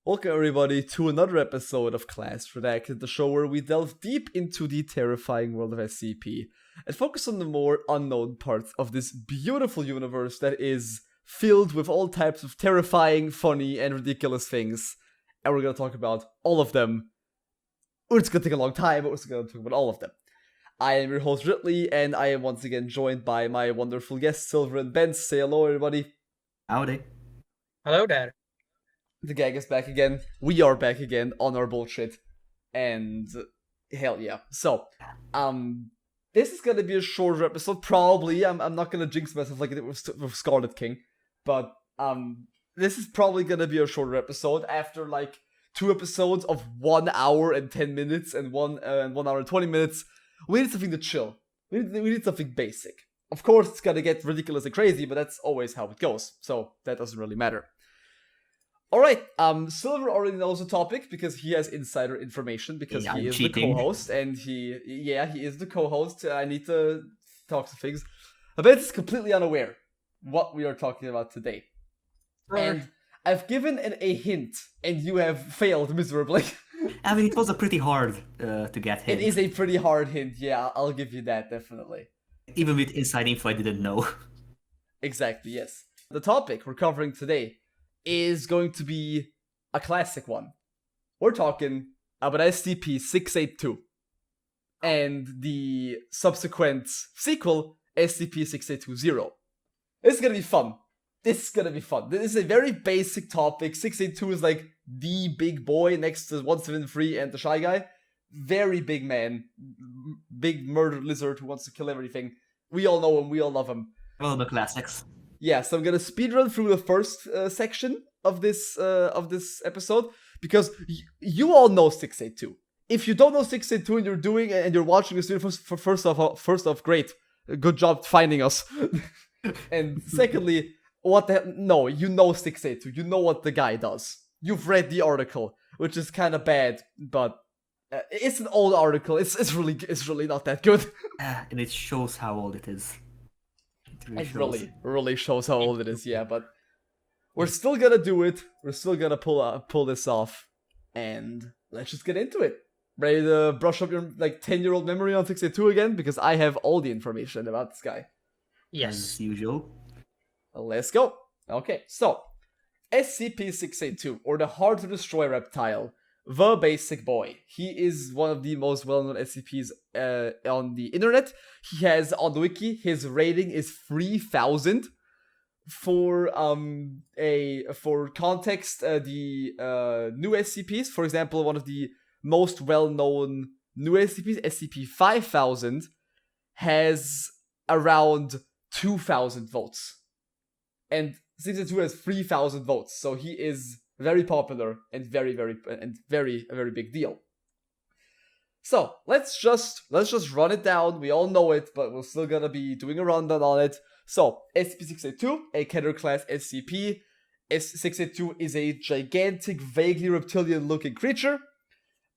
Welcome everybody to another episode of Class REDACTED, the show where we delve deep into the terrifying world of SCP and focus on the more unknown parts of this beautiful universe that is filled with all types of terrifying, funny, and ridiculous things. And we're going to talk about all of them. It's going to take a long time, but we're going to talk about all of them. I am your host Ridley, and I am once again joined by my wonderful guests, Silver and Ben. Say hello, everybody. Howdy. Hello there. The gang is back again. We are back again on our bullshit. And hell yeah. So, this is gonna be a shorter episode, probably. I'm not gonna jinx myself like it was with Scarlet King. But, this is probably gonna be a shorter episode after, like, 2 episodes of 1 hour and 10 minutes and 1 hour and 20 minutes. We need something to chill. We need something basic. Of course, it's gonna get ridiculous and crazy, but that's always how it goes. So, that doesn't really matter. Alright, Silver already knows the topic because he has insider information because he is cheating. The co-host and he is the co-host. I need to talk to things. Ben is completely unaware what we are talking about today. And I've given a hint and you have failed miserably. I mean, it was a pretty hard to get hint. It is a pretty hard hint, yeah, I'll give you that, definitely. Even with inside info I didn't know. Exactly, yes. The topic we're covering today is going to be a classic one. We're talking about SCP-682 and the subsequent sequel, SCP-6820. This is gonna be fun. This is a very basic topic. 682 is like the big boy next to 173 and the Shy Guy. Very big man. Big murder lizard who wants to kill everything. We all know him, we all love him. All the classics. Yeah, so I'm gonna speedrun through the first section of this episode because you all know 682. If you don't know 682 and you're watching this video first off, great, good job finding us. And secondly, what the hell? No, you know 682. You know what the guy does. You've read the article, which is kind of bad, but it's an old article. It's really not that good. And it shows how old it is. It really shows how old it is, yeah, but we're still gonna do it. We're still gonna pull this off, and let's just get into it. Ready to brush up your 10-year-old memory on 682 again? Because I have all the information about this guy. Yes. As usual. Let's go. Okay, so SCP-682, or the Hard to Destroy Reptile, the basic boy. He is one of the most well-known SCPs on the internet. He has, on the wiki, his rating is 3000. For context, the new SCPs, for example, one of the most well-known new SCPs, SCP-5000, has around 2000 votes. And 682 has 3000 votes, so he is very popular and a very big deal. So let's just run it down. We all know it, but we're still gonna be doing a rundown on it. So SCP-682, a Keter class SCP. S682 is a gigantic, vaguely reptilian-looking creature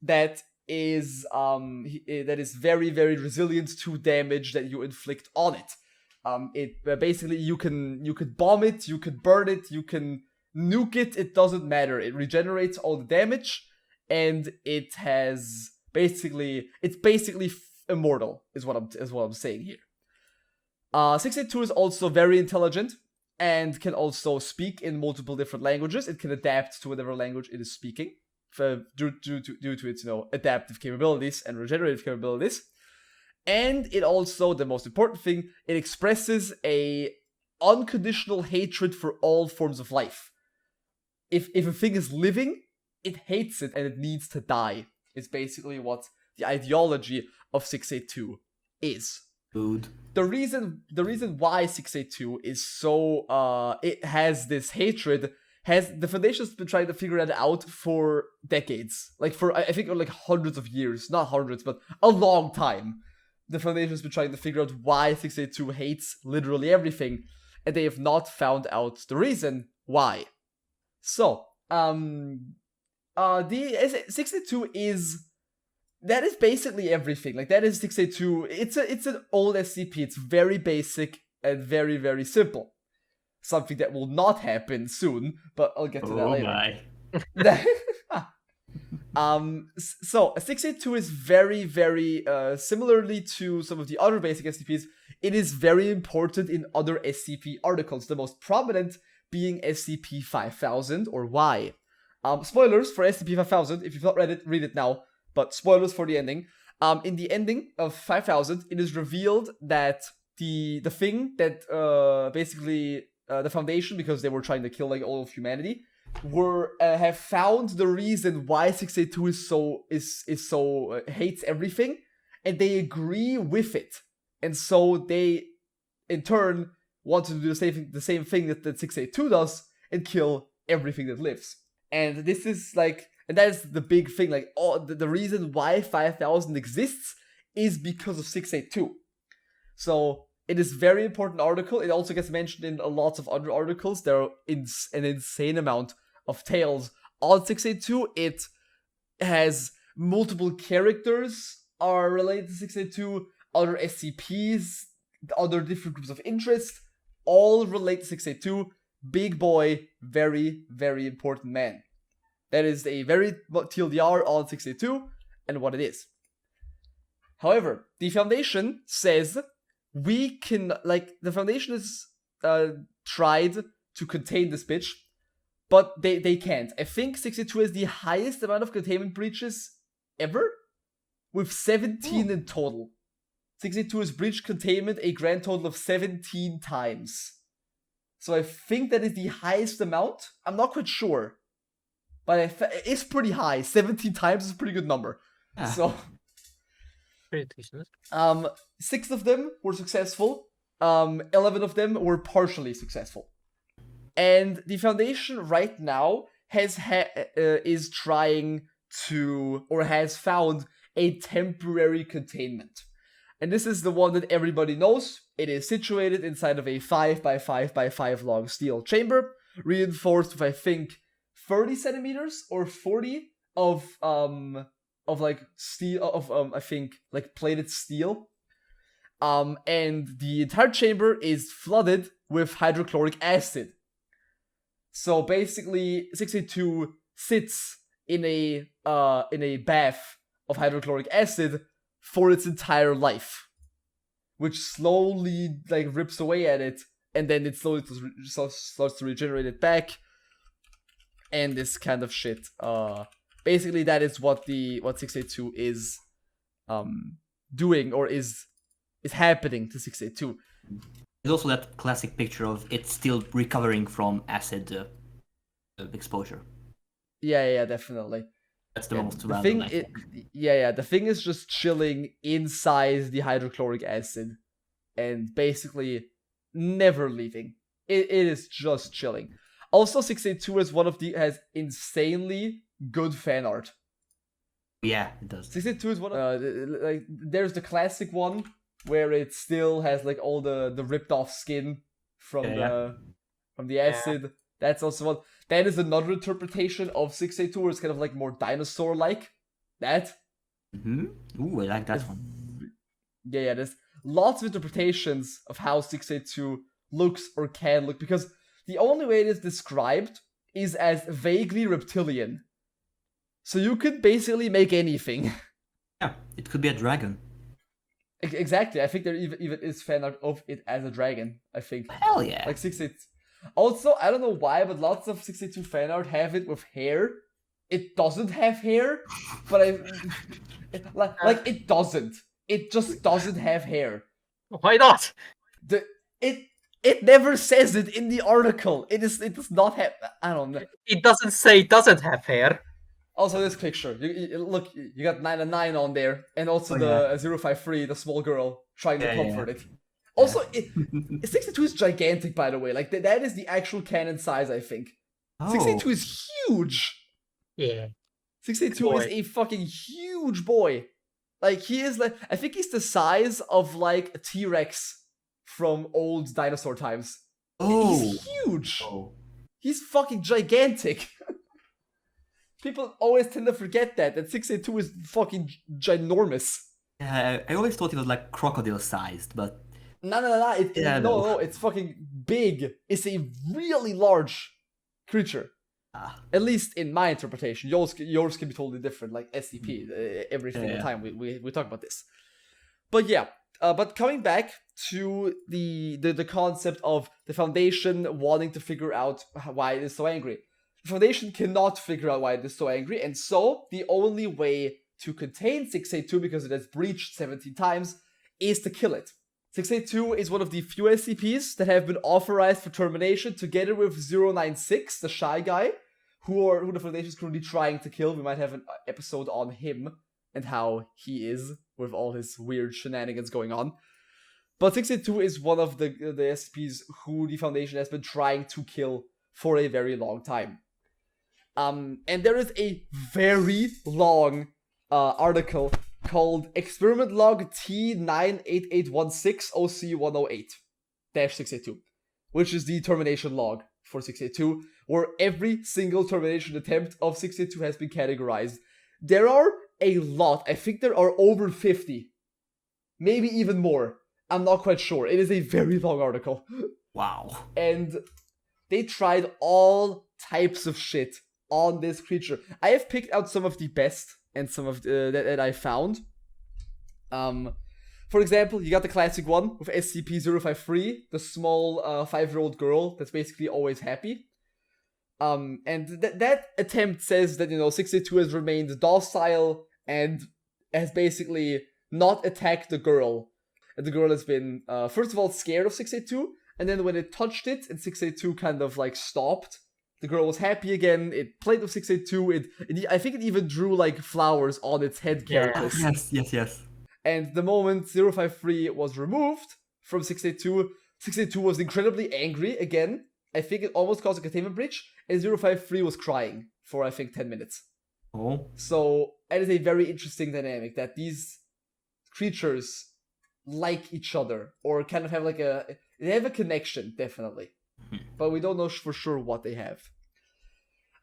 that is very, very resilient to damage that you inflict on it. Basically you can bomb it, you can burn it, you can nuke it, it doesn't matter. It regenerates all the damage, and it's basically immortal, is what I'm saying here. 682 is also very intelligent and can also speak in multiple different languages. It can adapt to whatever language it is speaking due to its adaptive capabilities and regenerative capabilities. And it also, the most important thing, it expresses a unconditional hatred for all forms of life. If a thing is living, it hates it and it needs to die. It's basically what the ideology of 682 is. Food. The reason why 682 is so it has this hatred the Foundation's been trying to figure that out for decades. I think hundreds of years, not hundreds, but a long time. The Foundation's been trying to figure out why 682 hates literally everything, and they have not found out the reason why. So, the 682 that is basically everything. That is 682. It's an old SCP. It's very basic and very, very simple. Something that will not happen soon, but I'll get to that later. My. So 682 is very, very similarly to some of the other basic SCPs. It is very important in other SCP articles. The most prominent being SCP-5000 or Y. Spoilers for SCP-5000. If you've not read it, read it now. But spoilers for the ending. In the ending of 5000, it is revealed that the thing that basically the Foundation, because they were trying to kill like all of humanity, have found the reason why 682 is so hates everything, and they agree with it, and so they in turn want to do the same thing that 682 does and kill everything that lives. And this is like, and that is the big thing, like the reason why 5000 exists is because of 682. So it is a very important article. It also gets mentioned in lots of other articles. There are an insane amount of tales on 682. It has multiple characters are related to 682, other SCPs, other different groups of interest, all relate to 682. Big boy, very, very important man. That is a very TLDR on 682 and what it is. However, the Foundation says we can, like, the Foundation has tried to contain this bitch, but they can't. I think 682 has the highest amount of containment breaches ever, with 17 in total. 682 has breached containment a grand total of 17 times. So I think that is the highest amount. I'm not quite sure, but it's pretty high. 17 times is a pretty good number. So Pretty decent. 6 of them were successful. 11 of them were partially successful. And the Foundation right now is trying to, or has found, a temporary containment. And this is the one that everybody knows. It is situated inside of a 5x5x5 long steel chamber, reinforced with, I think, 30 centimeters or 40 of like steel, I think, like plated steel. And the entire chamber is flooded with hydrochloric acid. So basically, 682 sits in a bath of hydrochloric acid for its entire life, which slowly like rips away at it, and then it slowly starts to regenerate it back, and this kind of shit. Basically, that is what 682 is doing, or is happening to 682. There's also that classic picture of it still recovering from acid exposure. Yeah, definitely. That's the most the random. thing. The thing is just chilling inside the hydrochloric acid, and basically never leaving. It is just chilling. Also, 682 has insanely good fan art. Yeah, it does. 682 is one of like, there's the classic one where it still has like all the ripped off skin from the acid. That's also one. That is another interpretation of 682 where it's kind of like more dinosaur-like. That. Ooh, I like that one. Yeah, there's lots of interpretations of how 682 looks or can look, because the only way it is described is as vaguely reptilian. So you could basically make anything. Yeah, it could be a dragon. Exactly. I think there even is fan art of it as a dragon, I think. Hell yeah. Like 682. Also, I don't know why, but lots of 682 fan art have it with hair. It doesn't have hair, but it doesn't. It just doesn't have hair. Why not? It never says it in the article. It does not have. I don't know. It doesn't say it doesn't have hair. Also, this picture. Look, you got 9 on there, and also the 053, the small girl trying to comfort it. Also, 682 is gigantic, by the way. Like, that is the actual canon size, I think. 682 is huge. Yeah. 682 is a fucking huge boy. Like, he is like, I think he's the size of like a T-Rex from old dinosaur times. He's huge. He's fucking gigantic. People always tend to forget that 682 is fucking ginormous. Yeah, I always thought it was like crocodile-sized, but... No, it's fucking big. It's a really large creature. At least in my interpretation. Yours can be totally different, like SCP, every single time we talk about this. But yeah, but coming back to the concept of the Foundation wanting to figure out why it is so angry. The Foundation cannot figure out why it is so angry, and so the only way to contain 682, because it has breached 17 times, is to kill it. 682 is one of the few SCPs that have been authorized for termination, together with 096, the shy guy, who the Foundation is currently trying to kill. We might have an episode on him and how he is, with all his weird shenanigans going on. But 682 is one of the SCPs who the Foundation has been trying to kill for a very long time. And there is a very long article called Experiment Log T98816-OC108-682, which is the termination log for 682, where every single termination attempt of 682 has been categorized. There are a lot. I think there are over 50. Maybe even more. I'm not quite sure. It is a very long article. Wow. And they tried all types of shit on this creature. I have picked out some of the best and some of that I found. For example, you got the classic one with SCP-053, the small 5-year-old girl that's basically always happy. And that attempt says that, 682 has remained docile and has basically not attacked the girl. And the girl has been, first of all, scared of 682, and then when it touched it and 682 kind of like stopped, the girl was happy again. It played with 682. I think it even drew like flowers on its head carapace. Yes. And the moment 053 was removed from 682, 682 was incredibly angry again. I think it almost caused a containment breach, and 053 was crying for, I think, 10 minutes. Oh. So, it is a very interesting dynamic that these creatures like each other, or kind of have like they have a connection, definitely. But we don't know for sure what they have.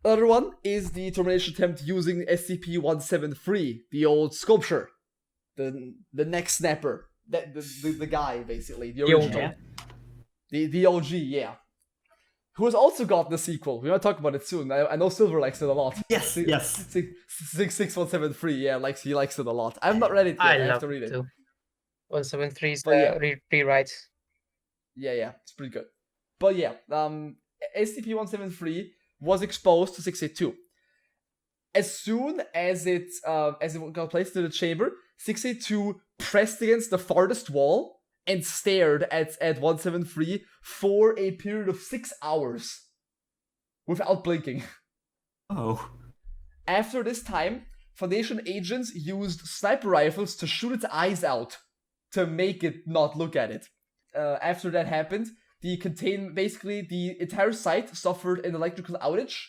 Another one is the termination attempt using SCP-173, the old sculpture. The neck snapper. The guy, basically. The original. The OG, yeah. Who has also got the sequel. We're going to talk about it soon. I know Silver likes it a lot. Yes. 6173, yeah, he likes it a lot. I've not read it yet. I have to read it. 173's rewrite. Yeah, it's pretty good. But yeah, SCP-173 was exposed to 682. As soon as it got placed in the chamber, 682 pressed against the farthest wall and stared at 173 for a period of 6 hours without blinking. Oh. After this time, Foundation agents used sniper rifles to shoot its eyes out to make it not look at it. After that happened, the entire site suffered an electrical outage.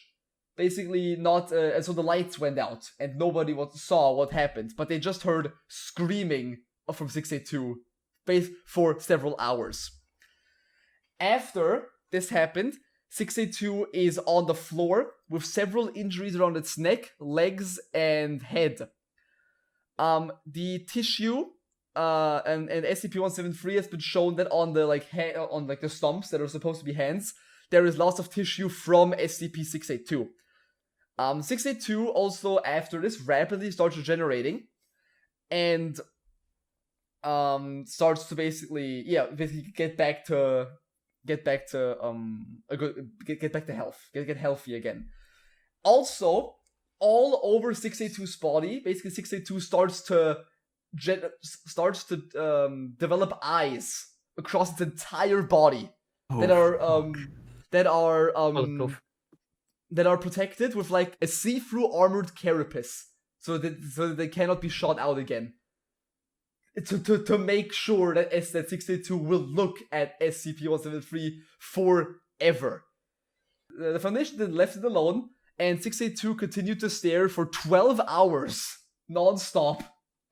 Basically, and so the lights went out, and nobody saw what happened, but they just heard screaming from 682 for several hours. After this happened, 682 is on the floor with several injuries around its neck, legs, and head. The tissue and SCP-173 has been shown that on the the stumps that are supposed to be hands, there is lots of tissue from SCP-682. 682 also, after this, rapidly starts regenerating and starts to basically get back to health, get healthy again. Also, all over 682's body, basically 682 starts to develop eyes across its entire body that are protected with like a see-through armored carapace, so that they cannot be shot out again. To make sure that 682 will look at SCP-173 forever. The Foundation then left it alone, and 682 continued to stare for 12 hours non-stop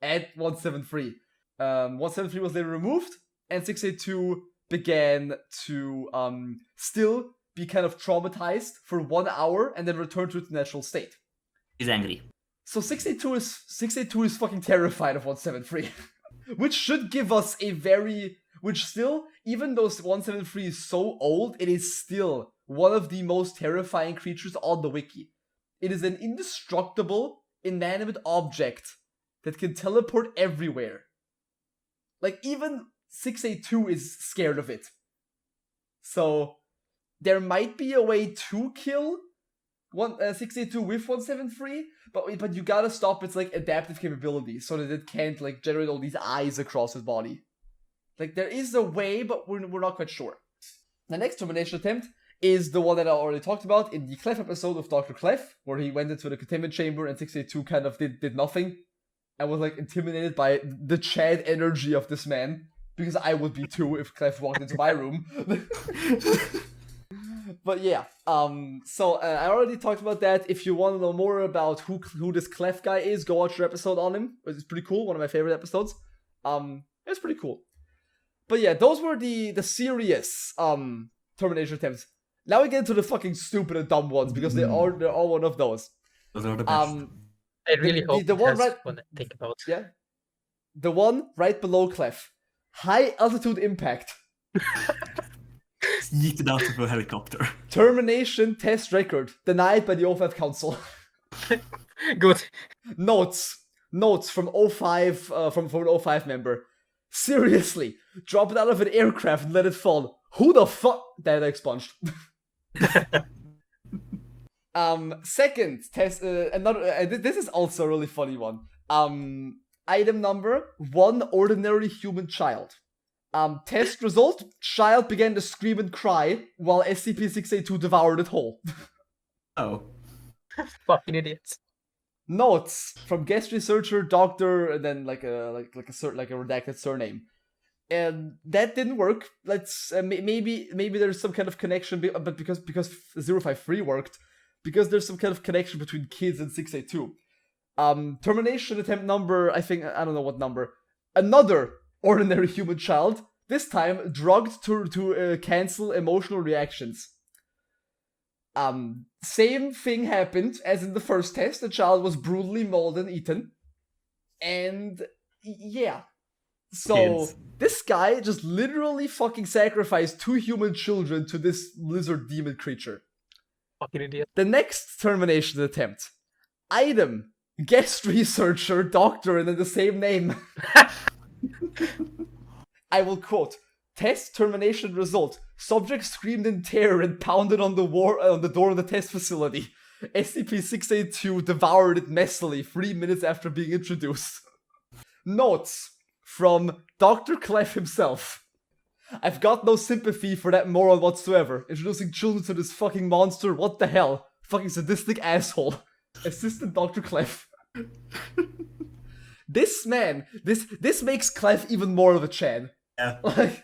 at 173. 173 was later removed, and 682 began to still be kind of traumatized for 1 hour and then return to its natural state. He's angry. So 682 is fucking terrified of 173. Which should give us even though 173 is so old, it is still one of the most terrifying creatures on the wiki. It is an indestructible, inanimate object that can teleport everywhere. Like, even 682 is scared of it. So, there might be a way to kill 682 with 173, but you gotta stop its, like, adaptive capabilities so that it can't, like, generate all these eyes across his body. Like, there is a way, but we're not quite sure. The next termination attempt is the one that I already talked about in the Clef episode of Dr. Clef, where he went into the containment chamber and 682 kind of did nothing and was, like, intimidated by the Chad energy of this man, because I would be too if Clef walked into my room. But yeah, so I already talked about that. If you want to know more about who this Clef guy is, go watch your episode on him. It's pretty cool, one of my favorite episodes. It's pretty cool. But yeah, those were the serious termination attempts. Now we get into the fucking stupid and dumb ones, because they're all one of those. Those are the best. I really hope the it one has right, one to think about. Yeah. The one right below Clef. High altitude impact. Yeeted out of a helicopter. Termination test record. Denied by the O5 Council. Good. Notes from O5, from an O5 member. Seriously, drop it out of an aircraft and let it fall. Who the fuck? Data expunged. Second test, this is also a really funny one. Item number, one ordinary human child. Test result, child began to scream and cry while SCP-682 devoured it whole. Oh. Fucking idiots. Notes from guest researcher, doctor, and then like a redacted surname. And that didn't work. Let's maybe there's some kind of connection, but because 053 worked, because there's some kind of connection between kids and 682. Termination attempt number, I don't know what number. Another ordinary human child, this time drugged to cancel emotional reactions. Same thing happened as in the first test. The child was brutally mauled and eaten. And yeah. So Kids. This guy just literally fucking sacrificed 2 human children to this lizard demon creature. Fucking idiot. The next termination attempt. Item. Guest researcher, doctor, and then the same name. I will quote. Test termination result. Subject screamed in terror and pounded on the door of the test facility. SCP-682 devoured it messily 3 minutes after being introduced. Notes from Dr. Clef himself. I've got no sympathy for that moron whatsoever. Introducing children to this fucking monster, what the hell? Fucking sadistic asshole. Assistant Dr. Clef. This man, this makes Clef even more of a Chad. Yeah. Like,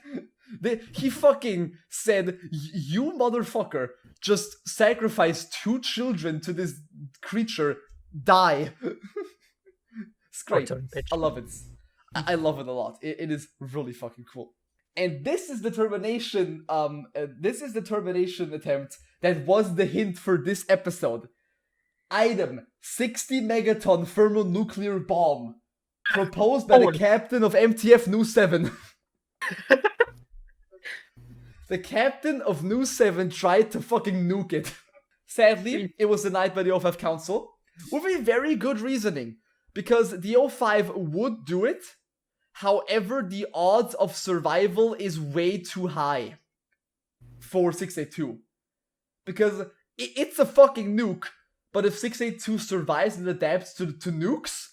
he fucking said, you motherfucker just sacrificed 2 children to this creature. Die. It's great. I love it. I love it a lot. It is really fucking cool. And this is the termination. This is the termination attempt that was the hint for this episode. Item: 60 megaton thermonuclear bomb, proposed by the captain of MTF Nu 7. The captain of Nu 7 tried to fucking nuke it. Sadly, it was denied by the O5 Council with a very good reasoning, because the O5 would do it. However, the odds of survival is way too high for 682. Because it's a fucking nuke, but if 682 survives and adapts to nukes,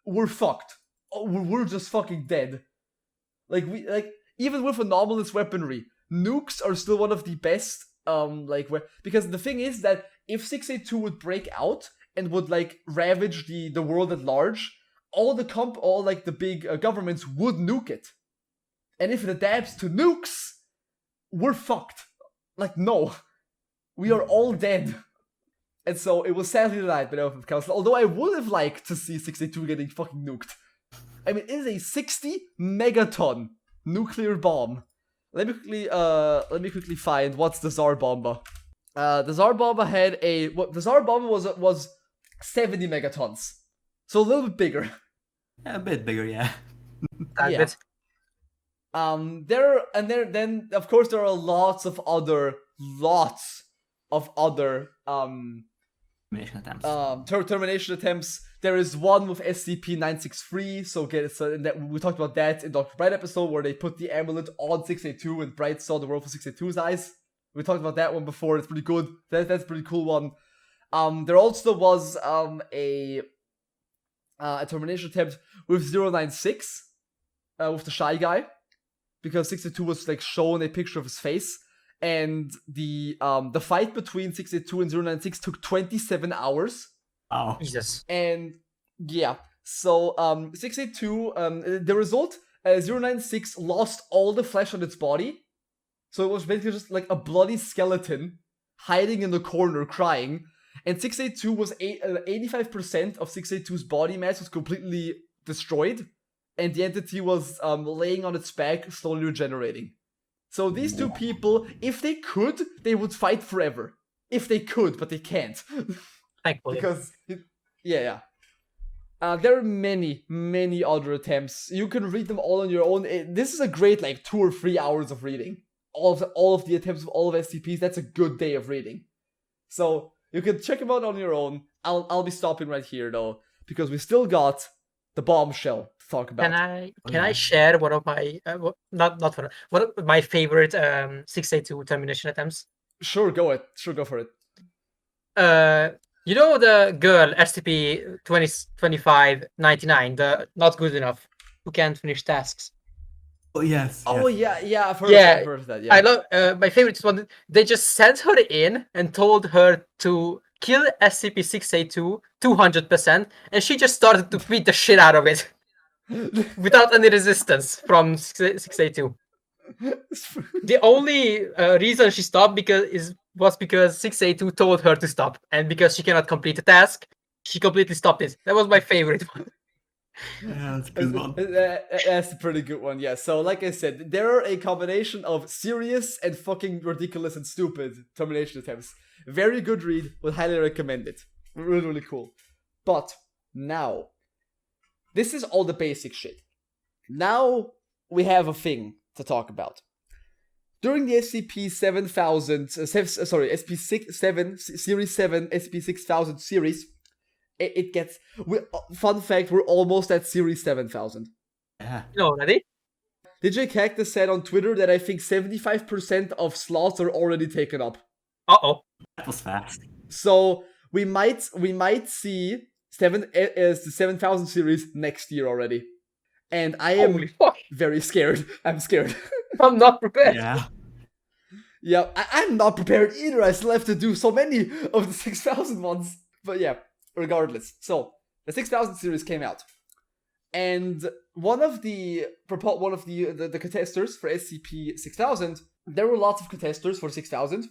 we're fucked. We're just fucking dead. Like, even with anomalous weaponry, nukes are still one of the best, because the thing is that if 682 would break out and would, like, ravage the world at large, all the big governments would nuke it. And if it adapts to nukes, we're fucked. Like, no. We are all dead. And so it was sadly denied by the O5 Council, although I would have liked to see 682 getting fucking nuked. I mean, it is a 60 megaton nuclear bomb. Let me quickly find what's the Tsar Bomba. The Tsar Bomba had the Tsar Bomba was 70 megatons. So a little bit bigger. Yeah, a bit bigger, yeah. Yeah. Then of course there are lots of other lots of other Termination attempts. termination attempts. There is one with SCP-963, so we talked about that in Dr. Bright episode, where they put the amulet on 682 and Bright saw the world for 682's eyes. We talked about that one before. It's pretty good. That's a pretty cool one. There also was a termination attempt with 096, with the shy guy, because 682 was like shown a picture of his face, and the fight between 682 and 096 took 27 hours. Oh. Jesus. And yeah, so 682, the result, 096 lost all the flesh on its body, so it was basically just like a bloody skeleton hiding in the corner crying. And 682 was 85% of 682's body mass was completely destroyed, and the entity was laying on its back, slowly regenerating. So these two people, if they could, they would fight forever. If they could, but they can't. Thankfully. Because, there are many, many other attempts. You can read them all on your own. This is a great, 2 or 3 hours of reading. All of the attempts of all of SCPs, that's a good day of reading. So, you can check them out on your own. I'll be stopping right here, though, because we still got the bombshell to talk about. Can I share one of my one of my favorite 682 termination attempts? Sure, go for it. You know the girl SCP-2599, the not good enough, who can't finish tasks. Oh yes. Oh yes. yeah, I've heard of that. Yeah. I love my favorite one. They just sent her in and told her to kill SCP-682 200%, and she just started to beat the shit out of it without any resistance from 682. The only reason she stopped was because 682 told her to stop, and because she cannot complete a task, she completely stopped it. That was my favorite one. Yeah, that's a good one. That's a pretty good one, yeah. So, like I said, there are a combination of serious and fucking ridiculous and stupid termination attempts. Very good read, would highly recommend it. Really, really cool. But, now, this is all the basic shit. Now, we have a thing to talk about. During the SCP-7000, SCP-7, Series 7, SCP-6000 series, it gets... fun fact, we're almost at Series 7000. Yeah. No, ready? DJ Cactus said on Twitter that I think 75% of slots are already taken up. Uh-oh. That was fast. So, we might see the 7000 series next year already. And I am Holy fuck. very scared. I'm scared. I'm not prepared. Yeah. Yeah, I'm not prepared either. I still have to do so many of the 6000 ones. But yeah, regardless. So, the 6000 series came out. And one of the contesters for SCP-6000, there were lots of contesters for 6000.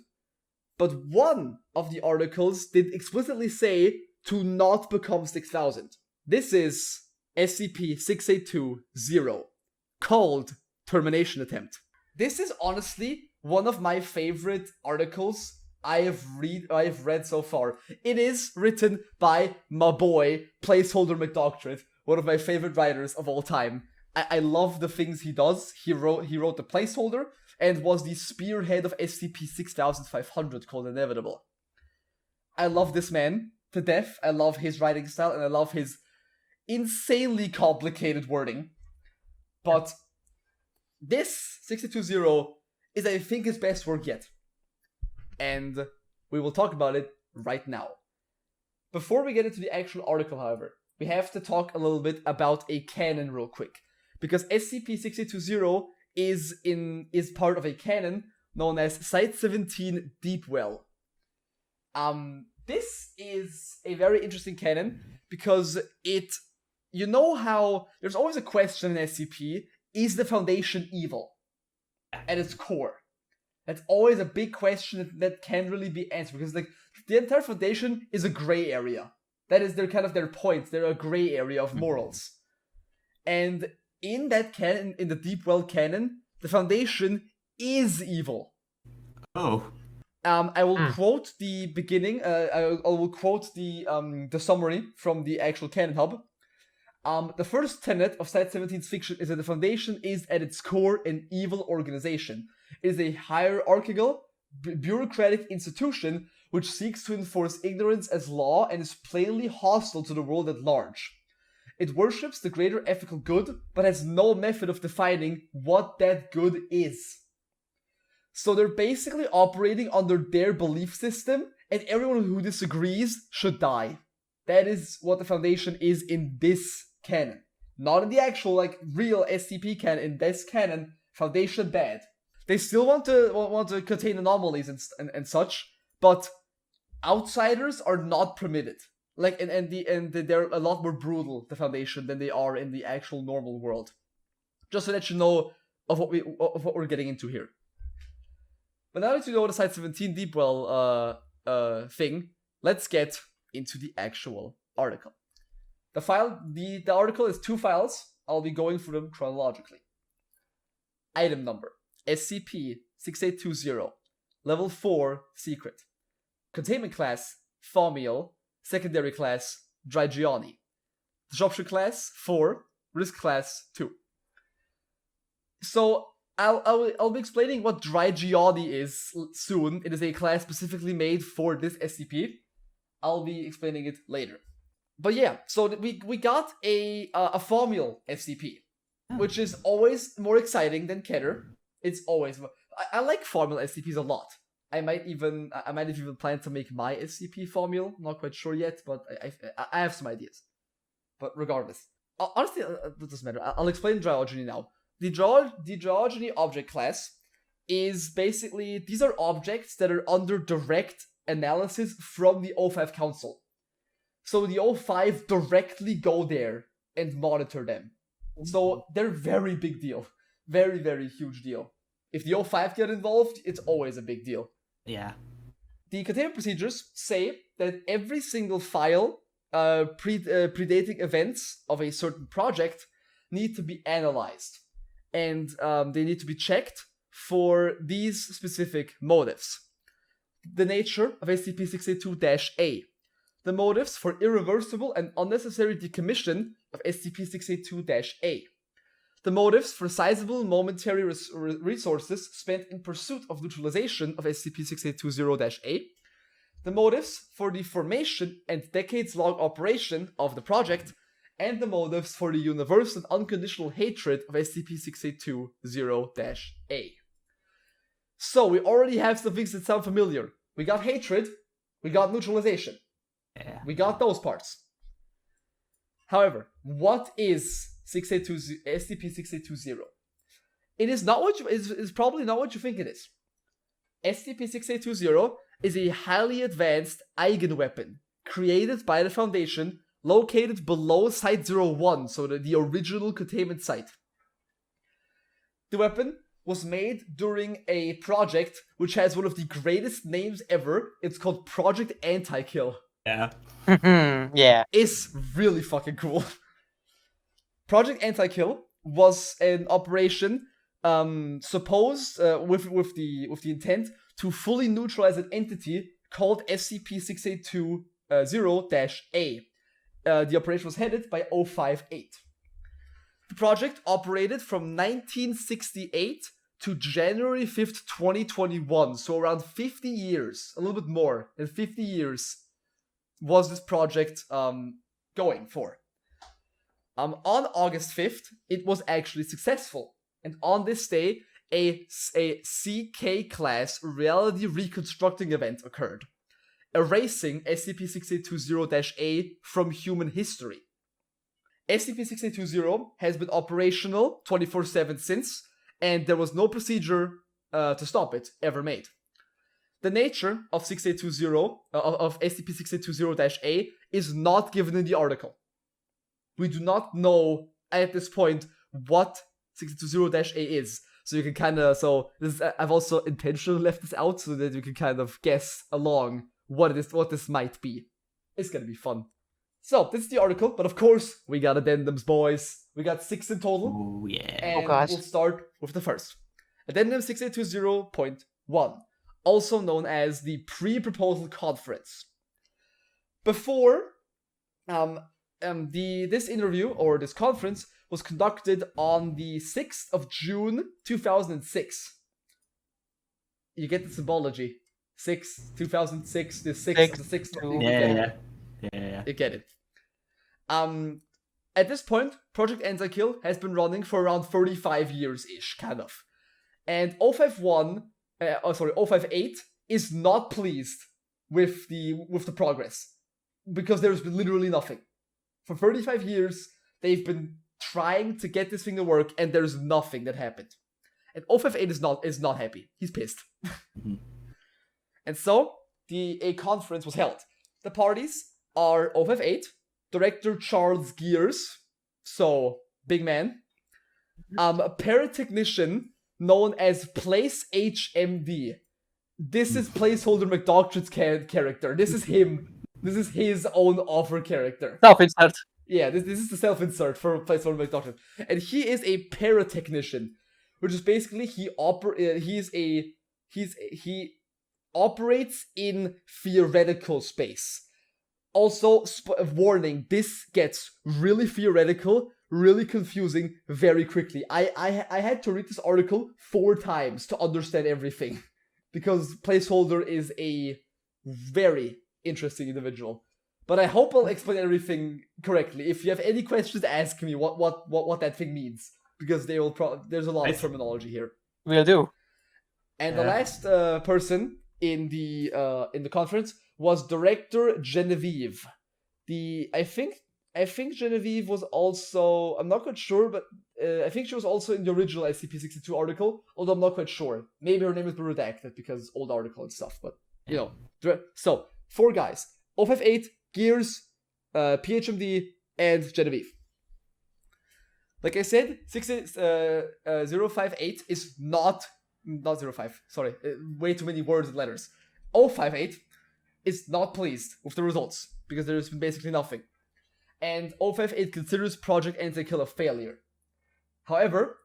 But one of the articles did explicitly say to not become 6000. This is SCP-682-0, called Termination Attempt. This is honestly one of my favorite articles I have read so far. It is written by my boy, Placeholder McDoctorate, one of my favorite writers of all time. I love the things he does. He wrote the Placeholder and was the spearhead of SCP-6500 called Inevitable. I love this man to death. I love his writing style and I love his insanely complicated wording. But this 682-0 is, I think, his best work yet. And we will talk about it right now. Before we get into the actual article, however, we have to talk a little bit about a canon real quick. Because SCP-682-0 is part of a canon known as Site-17 Deep Well. This is a very interesting canon because you know how there's always a question in SCP, is the Foundation evil at its core? That's always a big question that can't really be answered because the entire Foundation is a gray area. That is their point. They're a gray area of morals. And in that canon, in the Deep Well canon, the Foundation is evil. Oh. I will quote the beginning. I will quote the summary from the actual canon hub. The first tenet of Site-17's fiction is that the Foundation is at its core an evil organization. It is a hierarchical, bureaucratic institution which seeks to enforce ignorance as law and is plainly hostile to the world at large. It worships the greater ethical good, but has no method of defining what that good is. So they're basically operating under their belief system, and everyone who disagrees should die. That is what the Foundation is in this canon. Not in the actual, like, real SCP canon. In this canon, Foundation bad. They still want to contain anomalies and such, but outsiders are not permitted. Like, and they're a lot more brutal, the Foundation, than they are in the actual normal world. Just to let you know of what we're getting into here. But now that you know the Site 17 Deepwell thing, let's get into the actual article. The article is 2 files. I'll be going through them chronologically. Item number: SCP-6820, Level 4, Secret. Containment Class: Thaumiel. Secondary Class: Drygioni. Disruption Class: 4. Risk Class: 2. So, I'll be explaining what Drygioni is soon. It is a class specifically made for this SCP. I'll be explaining it later. But yeah, so we got a Thaumiel SCP, which is always more exciting than Keter. It's always... I like Thaumiel SCPs a lot. I might have even planned to make my SCP Thaumiel. Not quite sure yet, but I have some ideas. But regardless. Honestly, it doesn't matter. I'll explain Dryogeny now. The Dryogeny object class is basically... These are objects that are under direct analysis from the O5 Council. So the O5 directly go there and monitor them. So they're very big deal. Very, very huge deal. If the O5 get involved, it's always a big deal. Yeah. The containment procedures say that every single file predating events of a certain project need to be analyzed. And they need to be checked for these specific motives. The nature of SCP-682-A. The motives for irreversible and unnecessary decommission of SCP-682-A. The motives for sizable momentary resources spent in pursuit of neutralization of SCP-6820-A. The motives for the formation and decades-long operation of the project. And the motives for the universal and unconditional hatred of SCP-682-A. So, we already have some things that sound familiar. We got hatred, we got neutralization. Yeah. We got those parts. However, what is SCP-6820? It is not what is probably not what you think it is. SCP-6820 is a highly advanced eigenweapon created by the Foundation, located below Site-01, so the original containment site. The weapon was made during a project which has one of the greatest names ever. It's called Project Anti-Kill. Yeah. Yeah. It's really fucking cool. Project Anti-Kill was an operation supposed with the intent to fully neutralize an entity called SCP-682-A. The operation was headed by 058. The project operated from 1968 to January 5th, 2021. So around 50 years, a little bit more than 50 years was this project going for. On August 5th, it was actually successful. And on this day, a CK class reality reconstructing event occurred, erasing SCP-6820-A from human history. SCP-6820 has been operational 24/7 since, and there was no procedure to stop it ever made. The nature of 6820 of SCP-6820-A is not given in the article. We do not know at this point what 6820-A is, so you can kind of I've also intentionally left this out so that you can kind of guess along what this might be. It's gonna be fun. So this is the article, but of course we got addendums, boys. We got 6 in total. Oh yeah. And gosh. we'll start with the first. Addendum 6820.1, also known as the Pre-Proposal Conference. Before, this interview, or this conference, was conducted on the 6th of June, 2006. you get the symbology. 2006, the 6, Six, the 6. two. Yeah. You get it. At this point, Project Anti-Kill has been running for around 35 years-ish, kind of. And 058 is not pleased with the progress. Because there's been literally nothing. For 35 years, they've been trying to get this thing to work, and there's nothing that happened. And 058 is not happy. He's pissed. And so, a conference was held. The parties are 058, Director Charles Gears, so big man, a paratechnician known as Place HMD. This is placeholder McDoctrin's character. This is him. This is his own offer character. Self-insert. Yeah, this is the self-insert for placeholder McDoctrin. And he is a paratechnician, which is basically he operates in theoretical space. Also, warning, this gets really theoretical, really confusing very quickly. I had to read this article 4 times to understand everything. Because Placeholder is a very interesting individual. But I hope I'll explain everything correctly. If you have any questions, ask me what that thing means. Because there's a lot of terminology here. Will do. And the last person in the conference was Director Genevieve. I think Genevieve was also, I'm not quite sure, but I think she was also in the original SCP-62 article, although I'm not quite sure. Maybe her name has been redacted because old article and stuff, but you know. So, 4 guys. 058, Gears, PHMD, and Genevieve. Like I said, 058 is not 05, sorry, way too many words and letters. 058 is not pleased with the results, because there's been basically nothing. And 058 considers Project Anti-Kill a failure. However,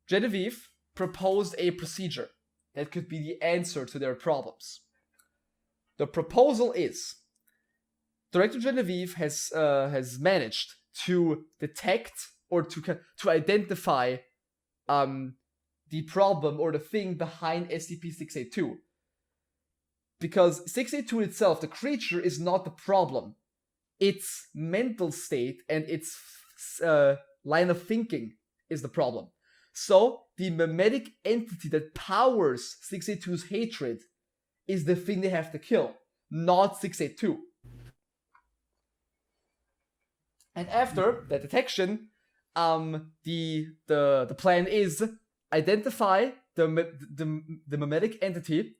Genevieve proposed a procedure that could be the answer to their problems. The proposal is, Director Genevieve has managed to detect or to identify the problem or the thing behind SCP-682. Because 682 itself, the creature, is not the problem. Its mental state and its line of thinking is the problem. So, the memetic entity that powers 682's hatred is the thing they have to kill, not 682. And after that detection, the plan is identify the memetic entity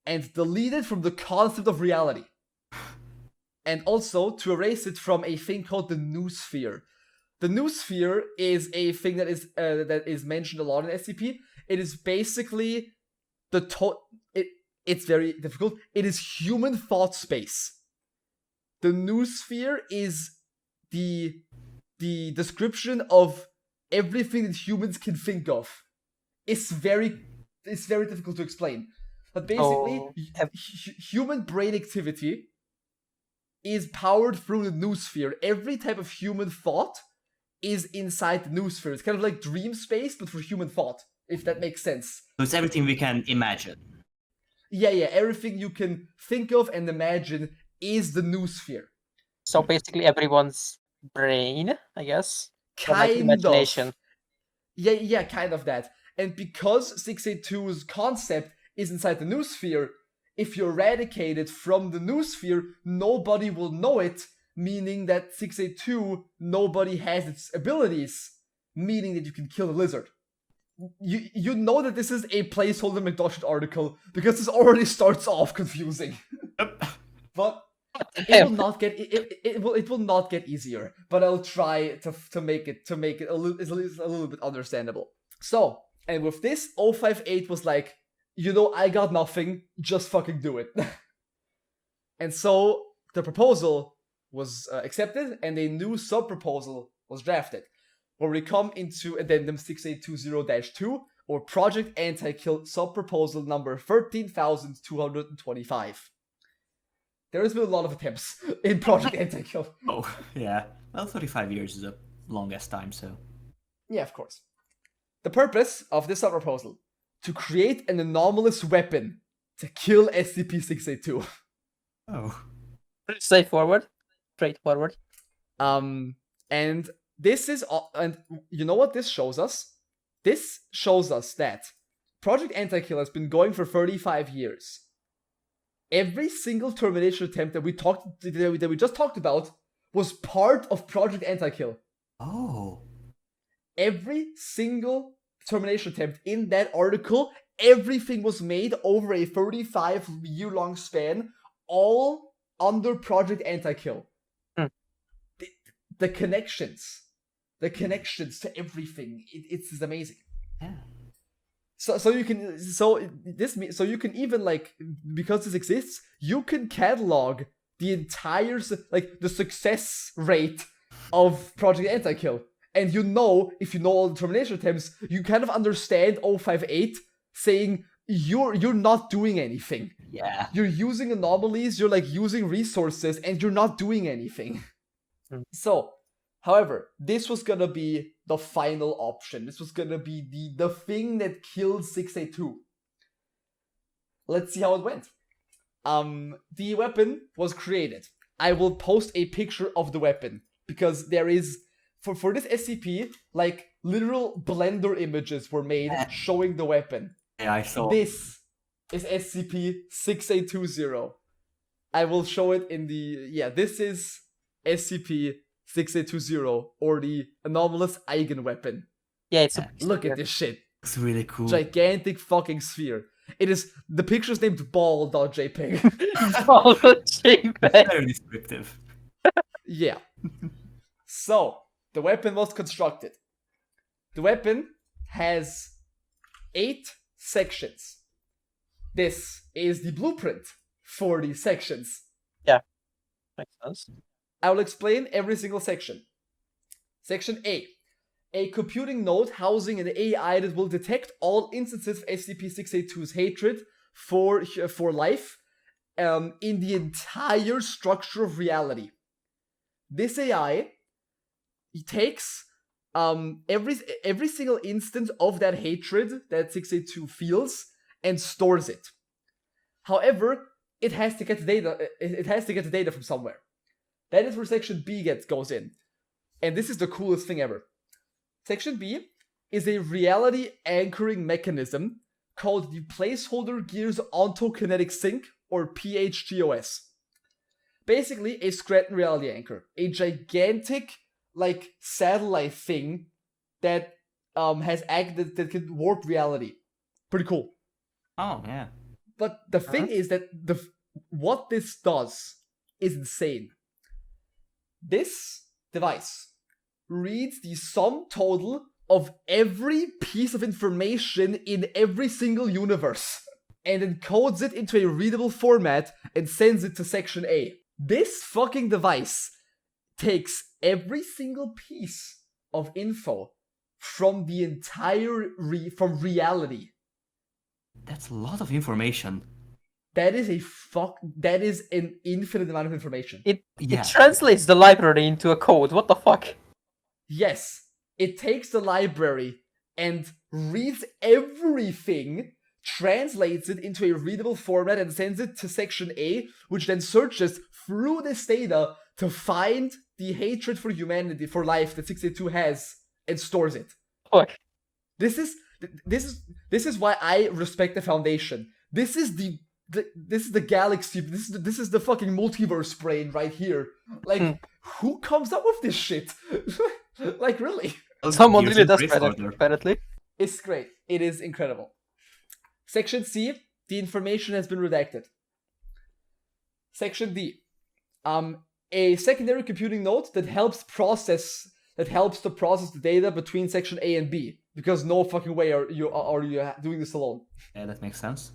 and delete it from the concept of reality. And also to erase it from a thing called the noosphere. The noosphere is a thing that is mentioned a lot in SCP. It is basically it's very difficult. It is human thought space. The noosphere is the description of everything that humans can think of. It's very difficult to explain. But basically, human brain activity is powered through the noosphere. Every type of human thought is inside the noosphere. It's kind of like dream space, but for human thought, if that makes sense. So it's everything we can imagine. Yeah, everything you can think of and imagine is the noosphere. So basically everyone's brain, I guess? Kind imagination. of. Yeah, kind of that. And because 682's concept is inside the noosphere, if you eradicate it from the noosphere, nobody will know it, meaning that 682, nobody has its abilities, meaning that you can kill the lizard. You know that this is a placeholder McDoshit article, because this already starts off confusing. But it will not get easier, but I'll try to make it a little bit understandable. So, and with this, 058 was like, I got nothing, just fucking do it. And so the proposal was accepted, and a new sub-proposal was drafted, where we come into Addendum 6820-2, or Project Anti-Kill sub-proposal number 13,225. There has been a lot of attempts in Project Anti-Kill. Oh, yeah. Well, 35 years is the longest time, so... Yeah, of course. The purpose of this sub-proposal: to create an anomalous weapon to kill SCP-682. Oh. Straightforward. And this is, and you know what this shows us? This shows us that Project Anti-Kill has been going for 35 years. Every single termination attempt that we just talked about was part of Project Anti-Kill. Oh. Every single termination attempt in that article, everything was made over a 35-year-long span, all under Project Anti-Kill. The connections to everything, it's amazing. Yeah. So you can even, like, because this exists, you can catalog the entire, like, the success rate of Project Anti-Kill. And if you know all the termination attempts, you kind of understand 058 saying you're not doing anything. Yeah. You're using anomalies, you're like using resources, and you're not doing anything. So, however, this was gonna be the final option. This was gonna be the thing that killed 682. Let's see how it went. The weapon was created. I will post a picture of the weapon, because there is, for this SCP, like, literal Blender images were made showing the weapon. Yeah, I saw. This is SCP-6820. I will show it in the, this is SCP-6820, or the anomalous eigenweapon. Yeah, it's Look at this shit. It's really cool. Gigantic fucking sphere. It is, the picture's named ball.jpg. Very descriptive. Yeah. So, the weapon was constructed. The weapon has 8 sections. This is the blueprint for these sections. Yeah. Makes sense. I will explain every single section. Section A. A computing node housing an AI that will detect all instances of SCP-682's hatred for life in the entire structure of reality. This AI takes every single instance of that hatred that 682 feels and stores it. However, it has to get the data. It has to get the data from somewhere. That is where Section B goes in, and this is the coolest thing ever. Section B is a reality anchoring mechanism called the Placeholder Gears Ontokinetic Sync, or PHGOS. Basically, a Scranton reality anchor, a gigantic, like, satellite thing that that can warp reality. Pretty cool. Oh yeah. But the thing is that what this does is insane. This device reads the sum total of every piece of information in every single universe and encodes it into a readable format and sends it to Section A. This fucking device takes every single piece of info from the entire from reality. That's a lot of information. That is an infinite amount of information. It translates the library into a code. What the fuck? Yes. It takes the library and reads everything, translates it into a readable format, and sends it to Section A, which then searches through this data to find the hatred for humanity, for life that 682 has, and stores it. Fuck. This is why I respect the Foundation. This is the galaxy. This is the fucking multiverse brain right here. Like, who comes up with this shit? Like, really? Someone really does apparently. It's great. It is incredible. Section C, the information has been redacted. Section D, a secondary computing node that helps to process the data between Section A and B, because no fucking way are you doing this alone. Yeah, that makes sense.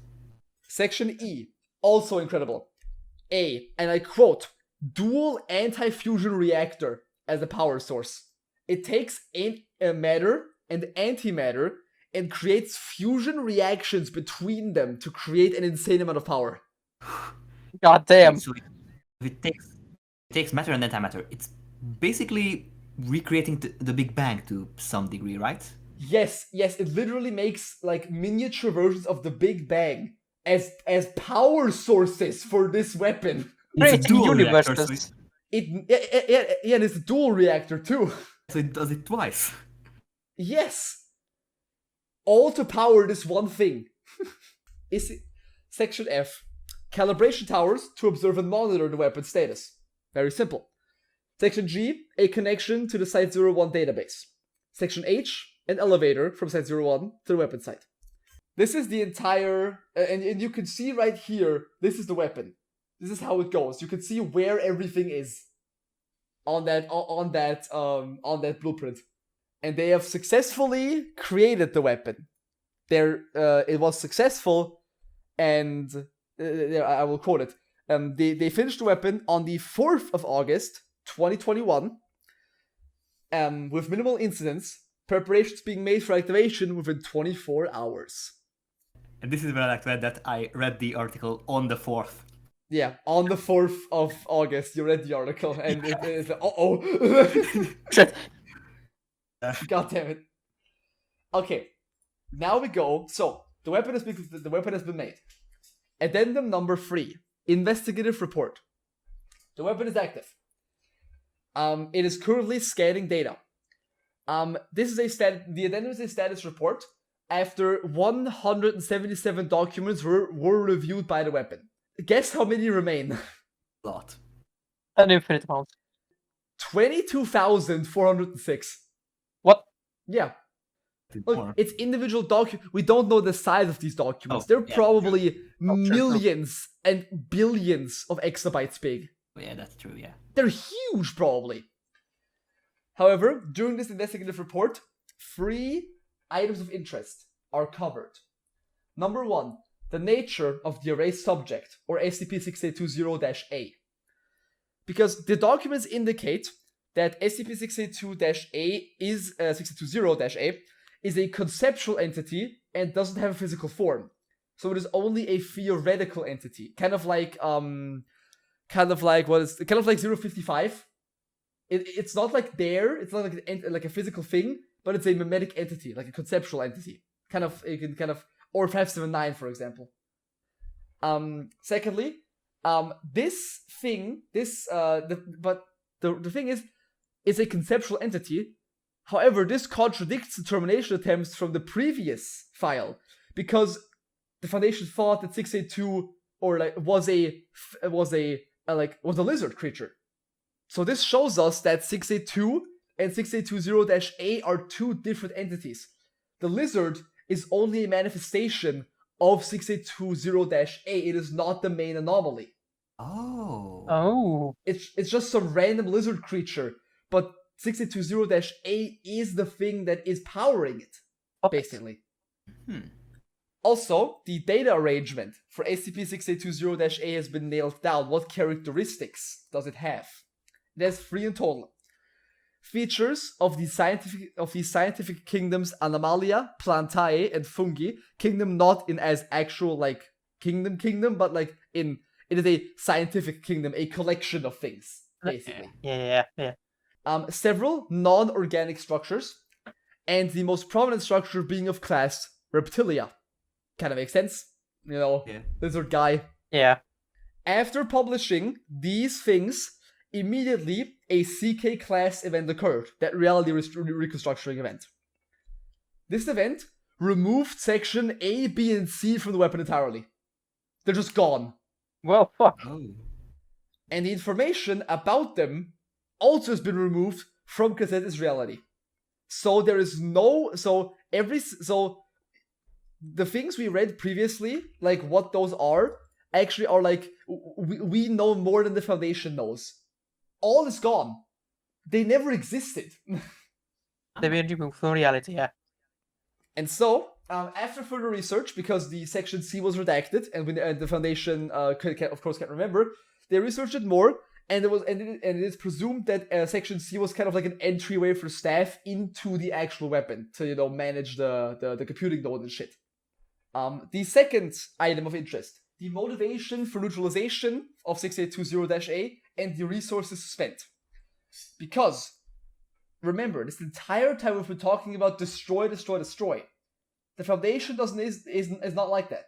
Section E, also incredible. A, and I quote, dual anti-fusion reactor as a power source. It takes matter and antimatter and creates fusion reactions between them to create an insane amount of power. God damn. So it takes matter and antimatter. It's basically recreating the Big Bang to some degree, right? Yes, it literally makes like miniature versions of the Big Bang as power sources for this weapon. It's a Creating dual reactor, universes. so And it's a dual reactor too. it does it twice. Yes. All to power this one thing. Section F. Calibration towers to observe and monitor the weapon status. Very simple. Section G. A connection to the Site-01 database. Section H. An elevator from Site-01 to the weapon site. This is the entire... and you can see right here, this is the weapon. This is how it goes. You can see where everything is on that blueprint. And they have successfully created the weapon. It was successful, and I will quote it. They finished the weapon on the 4th of August, 2021, with minimal incidents, preparations being made for activation within 24 hours. And this is where I like to add that I read the article on the 4th. Yeah, on the 4th of August, you read the article, and it is like, God damn it. Okay, now we go. So the weapon has been made. Addendum number 3: Investigative report. The weapon is active. It is currently scanning data. The addendum is a status report after 177 documents were reviewed by the weapon. Guess how many remain? A lot. An infinite amount. 22,406. What? Yeah. More. Look, it's individual documents. We don't know the size of these documents. Oh, They're yeah, probably true. millions and billions of exabytes big. Yeah, that's true, yeah. They're huge, probably. However, during this investigative report, 3 items of interest are covered. Number 1, the nature of the erased subject, or SCP-682-A. Because the documents indicate that SCP-682-A is 682-A is a conceptual entity and doesn't have a physical form. So it is only a theoretical entity, kind of like 055. It's not like it's not like a physical thing, but it's a mimetic entity, like a conceptual entity, or 579, for example. Secondly, the thing is, it's a conceptual entity. However, this contradicts the termination attempts from the previous file, because the Foundation thought that 682 was a lizard creature. So this shows us that 682 and 682-A are 2 different entities. The lizard is only a manifestation of 682-A. It is not the main anomaly. Oh. It's just some random lizard creature, but 682-A is the thing that is powering it, basically. Also, the data arrangement for SCP-682-A has been nailed down. What characteristics does it have? It has 3 in total. Features of the scientific kingdoms Animalia, Plantae, and Fungi. Kingdom not in as actual like kingdom, but like it is a scientific kingdom, a collection of things, basically. Yeah. Several non-organic structures, and the most prominent structure being of class Reptilia. Kind of makes sense, lizard guy. Yeah. After publishing these things, immediately a CK class event occurred, that reality reconstructing event. This event removed section A, B, and C from the weapon entirely. They're just gone. Well, fuck. Oh. And the information about them also has been removed from Cassette's reality. So there is the things we read previously, like what those are, actually are like, we know more than the Foundation knows. All is gone. They never existed. They've been removed from reality, yeah. And so, after further research, because the section C was redacted, and the Foundation, of course, can't remember, they researched it more, and it is presumed that section C was kind of like an entryway for staff into the actual weapon to manage the computing node and shit. The second item of interest: the motivation for neutralization of 682-A and the resources spent. Because remember, this entire time we've been talking about destroy, destroy, destroy. The Foundation is not like that.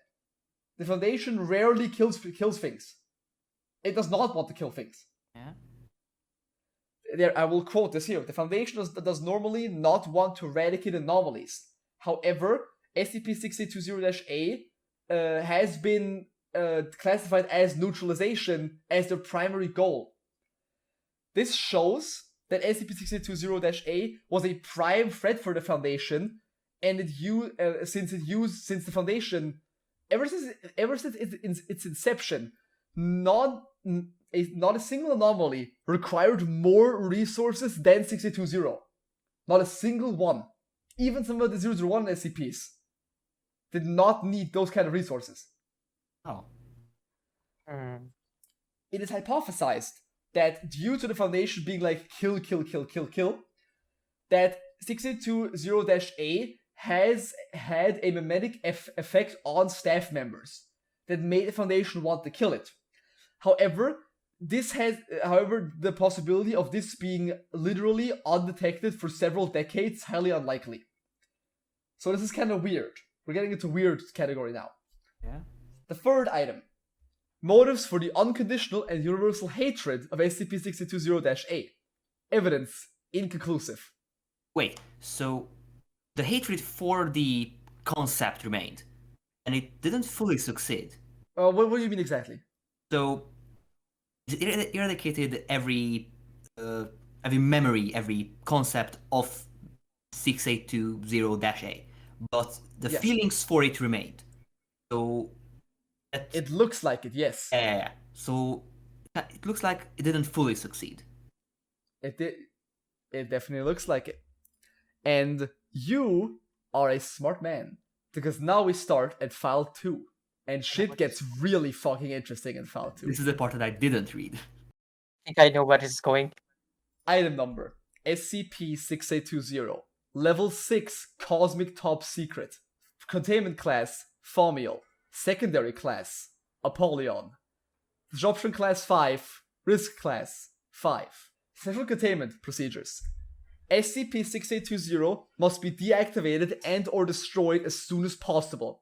The Foundation rarely kills things. It does not want to kill things. Yeah. There, I will quote this here. The Foundation does normally not want to eradicate anomalies. However, SCP-682-A has been classified as neutralization as their primary goal. This shows that SCP-682-A was a prime threat for the Foundation, and since the Foundation, ever since its inception, not a single anomaly required more resources than 682-0. Not a single one. Even some of the 001 SCPs did not need those kind of resources. Oh. It is hypothesized that due to the Foundation being like kill, that 682-0-A has had a mimetic effect on staff members that made the Foundation want to kill it. However, the possibility of this being literally undetected for several decades highly unlikely. So this is kind of weird. We're getting into weird category now. Yeah. The third item. Motives for the unconditional and universal hatred of SCP-682-0-A. Evidence inconclusive. Wait, so the hatred for the concept remained, and it didn't fully succeed. What do you mean exactly? So it eradicated every memory, every concept of 682-0-A, but the feelings for it remained. So it looks like it, yes. So it looks like it didn't fully succeed. It did. It definitely looks like it. And you are a smart man, because now we start at file 2. And shit gets really fucking interesting in file 2. This is the part that I didn't read. I think I know where this is going. Item number, SCP-6820. Level 6 Cosmic Top Secret. Containment class, Fomial. Secondary class, Apollyon. Disruption class 5. Risk class, 5. Central containment procedures. SCP-6820 must be deactivated and or destroyed as soon as possible.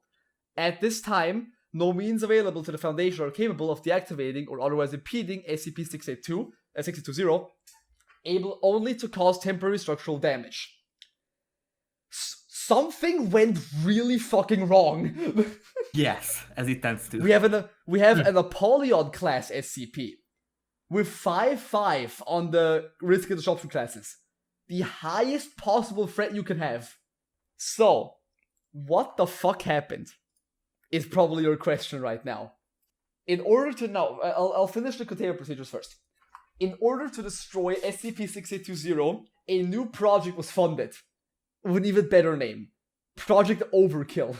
At this time, no means available to the Foundation are capable of deactivating or otherwise impeding SCP-680, able only to cause temporary structural damage. Something went really fucking wrong. Yes, as it tends to. We have an Apollyon class SCP with 5/5 on the risk and disruption classes. The highest possible threat you can have. So, what the fuck happened? Is probably your question right now. In order to now, I'll finish the containment procedures first. In order to destroy SCP-6820, a new project was funded with an even better name. Project Overkill.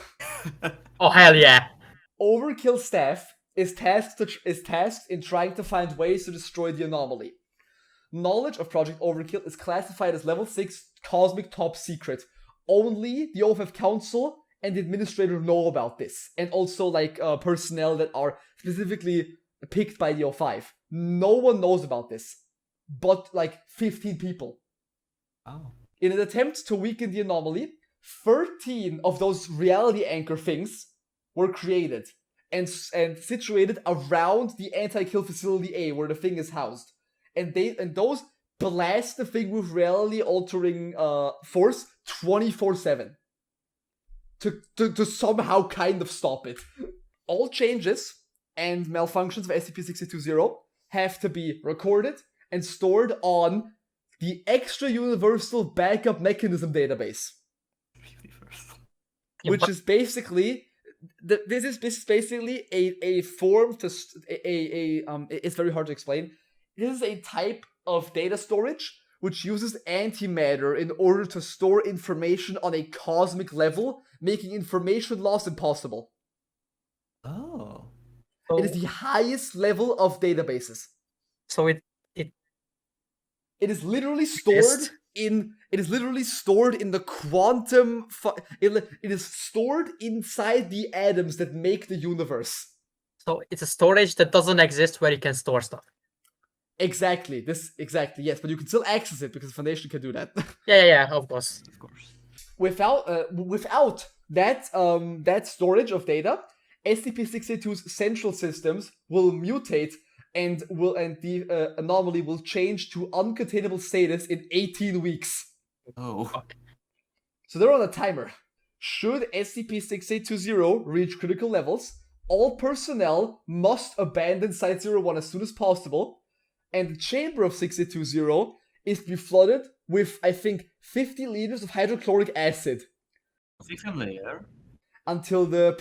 Oh hell yeah! Overkill staff is tasked in trying to find ways to destroy the anomaly. Knowledge of Project Overkill is classified as Level 6 Cosmic Top Secret. Only the OFF Council and the administrator know about this, and also like personnel that are specifically picked by the O5. No one knows about this, but like 15 people. Oh. In an attempt to weaken the anomaly, 13 of those reality anchor things were created and situated around the anti-kill facility A, where the thing is housed, and those blast the thing with reality altering force 24/7. To somehow kind of stop it. All changes and malfunctions of SCP-682 have to be recorded and stored on the Extra Universal Backup Mechanism database. Which is basically this is basically a form to it's very hard to explain. This is a type of data storage which uses antimatter in order to store information on a cosmic level, making information loss impossible. Oh. It is the highest level of databases. So it is literally stored in the quantum. It is stored inside the atoms that make the universe. So it's a storage that doesn't exist where you can store stuff. Exactly. Yes, but you can still access it because the Foundation can do that. Yeah, of course. Of course. Without that storage of data, SCP-682's central systems will mutate and the anomaly will change to uncontainable status in 18 weeks. Oh. So they're on a timer. Should SCP-6820 reach critical levels, all personnel must abandon Site-01 as soon as possible, and the chamber of 6820 is to be flooded with, I think, 50 liters of hydrochloric acid. Familiar. Until the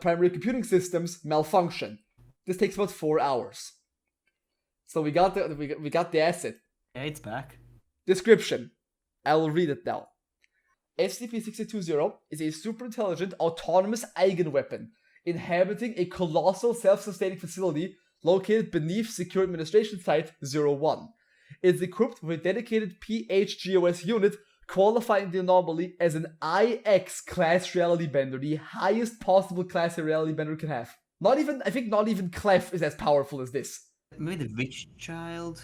primary computing systems malfunction. This takes about 4 hours. So we got the acid. Yeah, it's back. Description. I will read it now. SCP-682 is a super-intelligent, autonomous eigenweapon inhabiting a colossal self-sustaining facility located beneath Secure Administration Site-01. It is equipped with a dedicated PHGOS unit qualifying the anomaly as an IX class reality bender, the highest possible class a reality bender can have. I think not even Clef is as powerful as this. Maybe the Witch Child?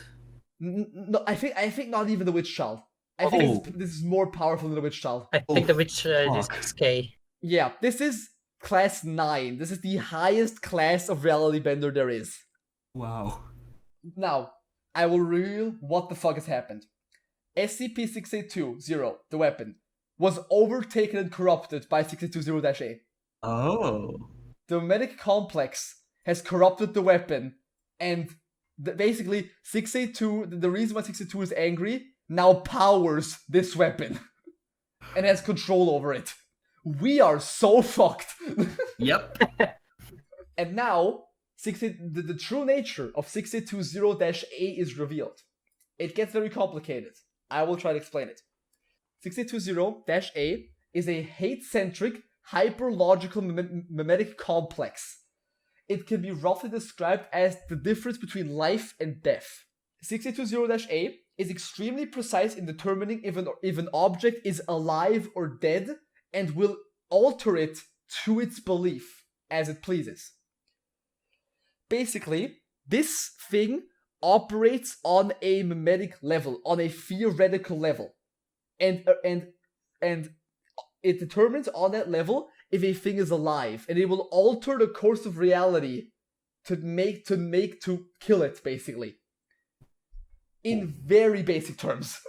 No, I think not even the Witch Child. I think this is more powerful than the Witch Child. I think the Witch is 6K. Yeah, this is class 9. This is the highest class of reality bender there is. Wow. Now, I will reveal what the fuck has happened. SCP-682, the weapon, was overtaken and corrupted by 682-A. Oh. The memetic complex has corrupted the weapon, and basically 682, the reason why 682 is angry, now powers this weapon and has control over it. We are so fucked. Yep. And now, the true nature of 6820-A is revealed. It gets very complicated. I will try to explain it. 6820-A is a hate-centric, hyper-logical memetic complex. It can be roughly described as the difference between life and death. 6820-A is extremely precise in determining if an object is alive or dead and will alter it to its belief as it pleases. Basically, this thing operates on a memetic level, on a theoretical level. And it determines on that level if a thing is alive, and it will alter the course of reality to kill it, basically. In very basic terms.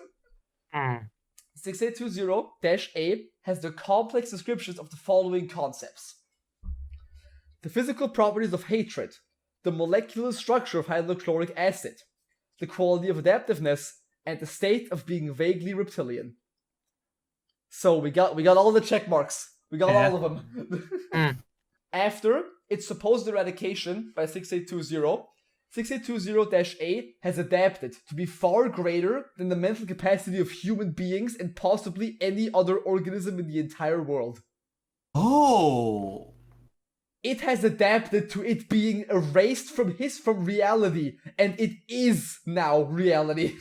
6820-A has the complex descriptions of the following concepts. The physical properties of hatred, the molecular structure of hydrochloric acid, the quality of adaptiveness, and the state of being vaguely reptilian. So we got all the check marks. We got all of them. After its supposed eradication by 6820, 6820-A has adapted to be far greater than the mental capacity of human beings and possibly any other organism in the entire world. Oh! It has adapted to it being erased from reality, and it is now reality.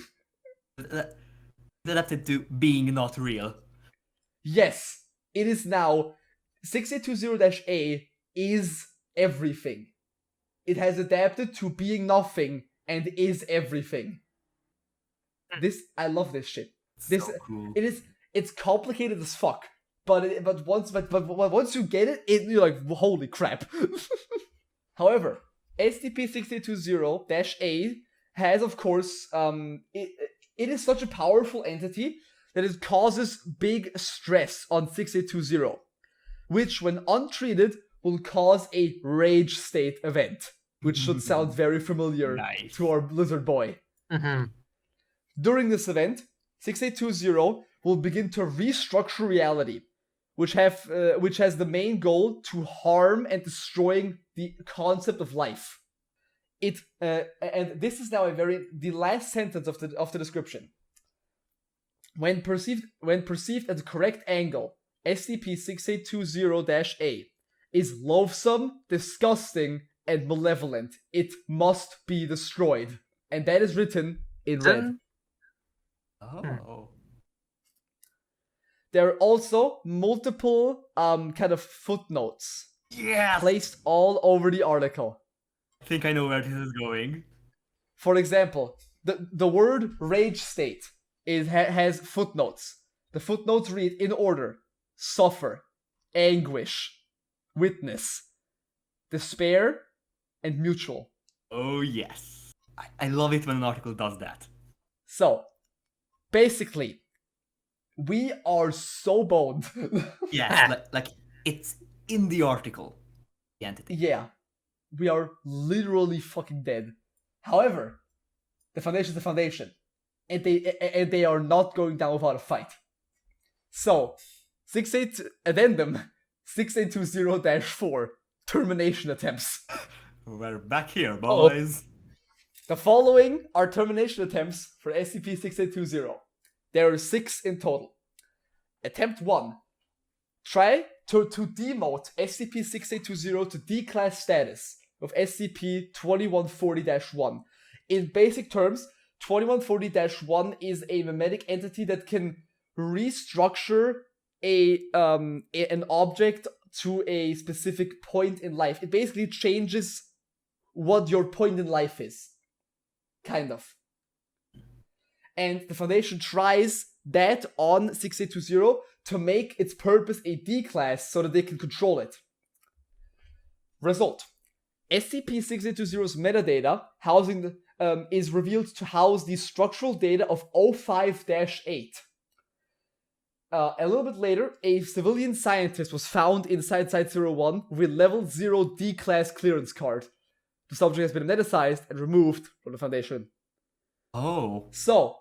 Adapted to being not real. Yes, it is now. 6820-A is everything. It has adapted to being nothing and is everything. I love this shit. So cool. It's complicated as fuck. But once you get it, you're like, holy crap. However, SCP-682-A has, of course, it is such a powerful entity that it causes big stress on 6820, which, when untreated, will cause a rage state event, which should sound very familiar to our lizard boy. Mm-hmm. During this event, 6820 will begin to restructure reality, which has the main goal to harm and destroying the concept of life. And this is now the last sentence of the description. When perceived at the correct angle, SCP-682-A is loathsome, disgusting, and malevolent. It must be destroyed. And that is written in red. Oh. There are also multiple kind of footnotes placed all over the article. I think I know where this is going. For example, the word rage state has footnotes. The footnotes read in order: suffer, anguish, witness, despair, and mutual. Oh yes. I love it when an article does that. So, basically, we are so boned. Yes, like it's in the article. The entity. Yeah. We are literally fucking dead. However, the Foundation is the Foundation. And they are not going down without a fight. So, 682-4 termination attempts. We're back here, boys. The following are termination attempts for SCP-6820. There are 6 in total. Attempt 1. Try to demote SCP-6820 to D-Class status of SCP-2140-1. In basic terms, 2140-1 is a memetic entity that can restructure an object to a specific point in life. It basically changes what your point in life is. Kind of. And the Foundation tries that on 6820 to make its purpose a D-Class so that they can control it. Result. SCP-6820's metadata housing is revealed to house the structural data of 05-8. A little bit later, a civilian scientist was found inside Site-01 with level 0 D-Class clearance card. The subject has been amneticized and removed from the Foundation. Oh. So,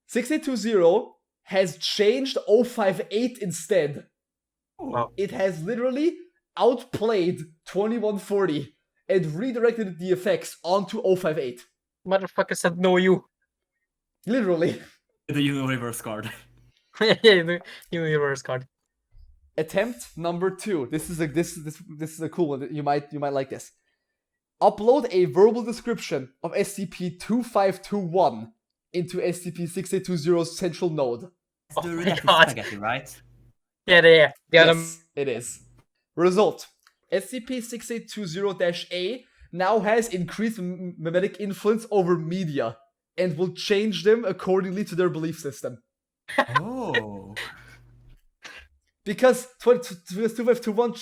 6820 has changed 058 instead. Wow. It has literally outplayed 2140 and redirected the effects onto 058. Motherfucker said no you. Literally. The Universe card. Yeah, the Universe card. Attempt number 2. This is a cool one. You might like this. Upload a verbal description of SCP-2521 into SCP-6820's central node. It's the Oh my redacted God. spaghetti, right? Yeah, they are. Yes, it is. Result. SCP-6820-A now has increased memetic influence over media and will change them accordingly to their belief system. Oh. Because 2521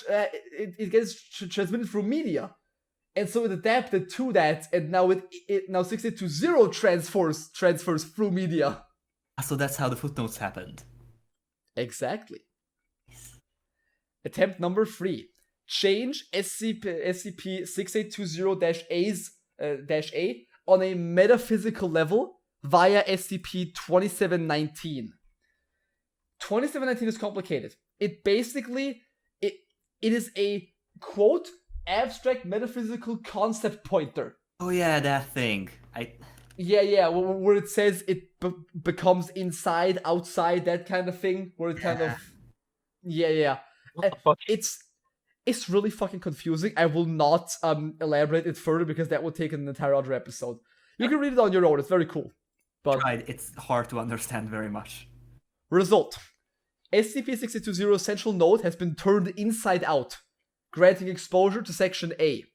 it gets transmitted through media. And so it adapted to that, and now now 6820 transfers through media. So that's how the footnotes happened. Exactly. Attempt number 3. Change SCP-6820-A on a metaphysical level via SCP-2719. 2719 is complicated. It basically it is a quote abstract metaphysical concept pointer. Oh yeah, that thing. Yeah, where it says it becomes inside, outside, that kind of thing. Where it kind of yeah. What the fuck? It's really fucking confusing. I will not elaborate it further because that would take an entire other episode. You can read it on your own. It's very cool. But Right, it's hard to understand very much. result: SCP-682's central node has been turned inside out, granting exposure to Section A.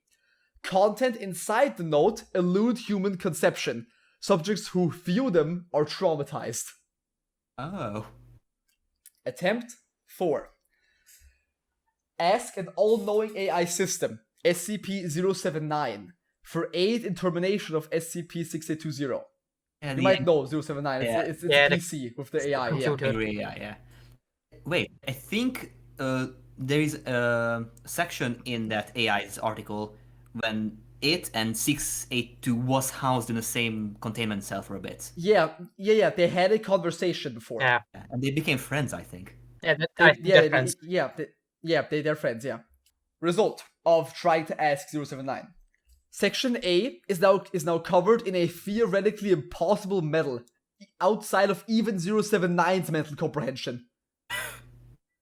Content inside the node elude human conception. Subjects who view them are traumatized. Oh. Attempt 4. Ask an all-knowing AI system, SCP-079, for aid in termination of SCP-6820. Yeah, You might know 079. Yeah. It's a Yeah, PC with the AI. Yeah. computer. Yeah. Wait, I think there is a section in that AI's article when it and 682 was housed in the same containment cell for a bit. Yeah. They had a conversation before. Yeah. And they became friends, I think. Yeah, they're friends. They're friends, yeah. Result of trying to ask 079. Section A is now covered in a theoretically impossible metal outside of even 079's mental comprehension.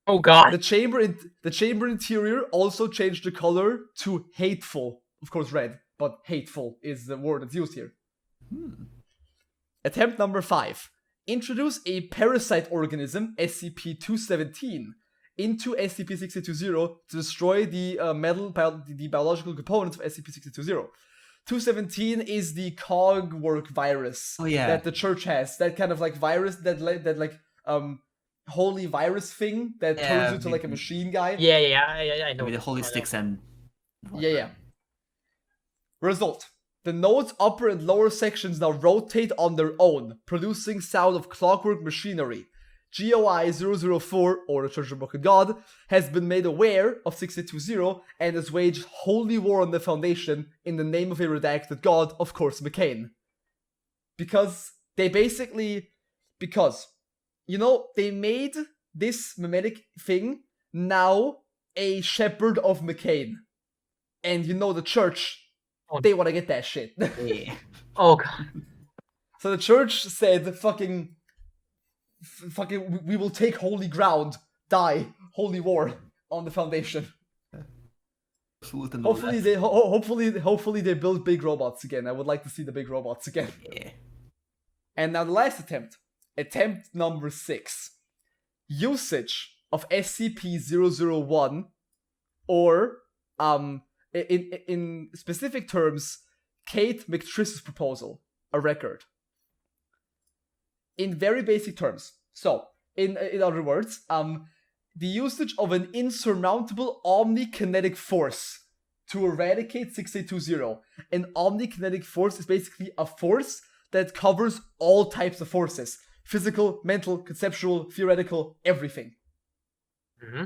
Oh god. The chamber interior also changed the color to hateful. Of course, red, but hateful is the word that's used here. Attempt number 5. Introduce a parasite organism, SCP-217, into SCP-6820 to destroy the biological components of SCP-6820. 217 is the cogwork virus that the church has. That kind of like virus that holy virus thing that turns you to like a machine guy. Yeah, I know. With the holy sticks and... Yeah. Result. The node's upper and lower sections now rotate on their own, producing sound of clockwork machinery. GOI 004, or the Church of Broken God, has been made aware of 6820 and has waged holy war on the Foundation in the name of a redacted god, of course, McCain. Because, they made this mimetic thing now a shepherd of McCain. And the church, they want to get that shit. Yeah. Oh, God. So the church said, fucking, we will take holy ground, die, holy war on the Foundation. Hopefully they build big robots again. I would like to see the big robots again. Yeah. And now the last attempt number 6. Usage of SCP-001, or in specific terms, Kate McTriss's proposal, a record. In very basic terms. So, in other words, the usage of an insurmountable omnikinetic force to eradicate 6820. An omnikinetic force is basically a force that covers all types of forces. Physical, mental, conceptual, theoretical, everything. Mm-hmm.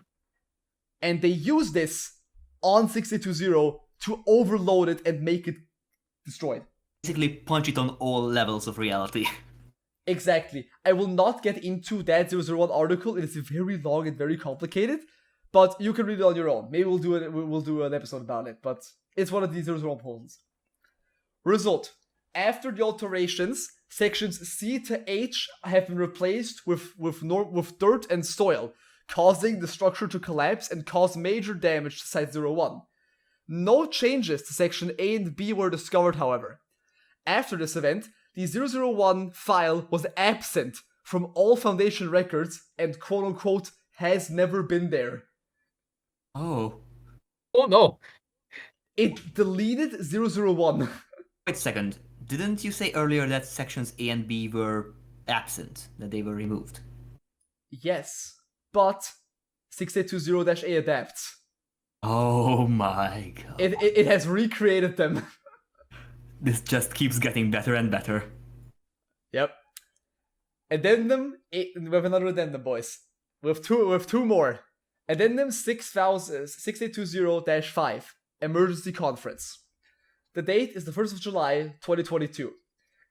And they use this on 6820 to overload it and make it destroyed. Basically punch it on all levels of reality. Exactly. I will not get into that 001 article. It is very long and very complicated, but you can read it on your own. Maybe we'll do an episode about it, but it's one of these 001 proposals. Result. After the alterations, sections C to H have been replaced with dirt and soil, causing the structure to collapse and cause major damage to Site-01. No changes to section A and B were discovered, however. After this event, the 001 file was absent from all Foundation records and quote-unquote has never been there. Oh. Oh no. It deleted 001. Wait a second. Didn't you say earlier that sections A and B were absent, that they were removed? Yes, but 6820-A adapts. Oh my god. It has recreated them. This just keeps getting better and better. Yep. Addendum, we have another addendum, boys. We have two more. Addendum 6820-5, Emergency Conference. The date is the 1st of July, 2022.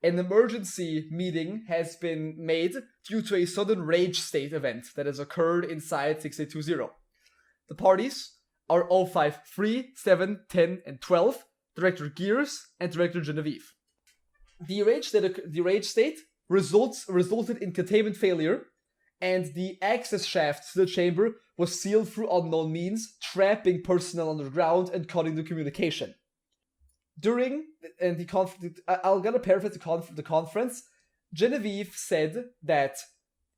An emergency meeting has been made due to a sudden rage state event that has occurred inside 6820. The parties are 053, 7, 10, and 12, Director Gears, and Director Genevieve. The rage state resulted in containment failure, and the access shaft to the chamber was sealed through unknown means, trapping personnel underground and cutting the communication. During the conference, I'm gonna paraphrase the conference. Genevieve said that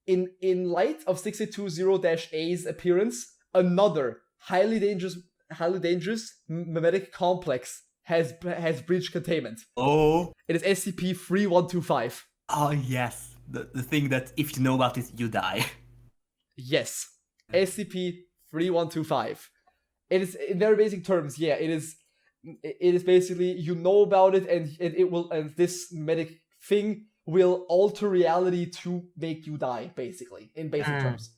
in light of 6820-A's appearance, another highly dangerous mimetic complex has breached containment. Oh. It is SCP-3125. Oh yes. The thing that if you know about it, you die. Yes. SCP-3125. It is, in very basic terms, yeah, it is basically, you know about it, and this mimetic thing will alter reality to make you die, basically, in basic terms.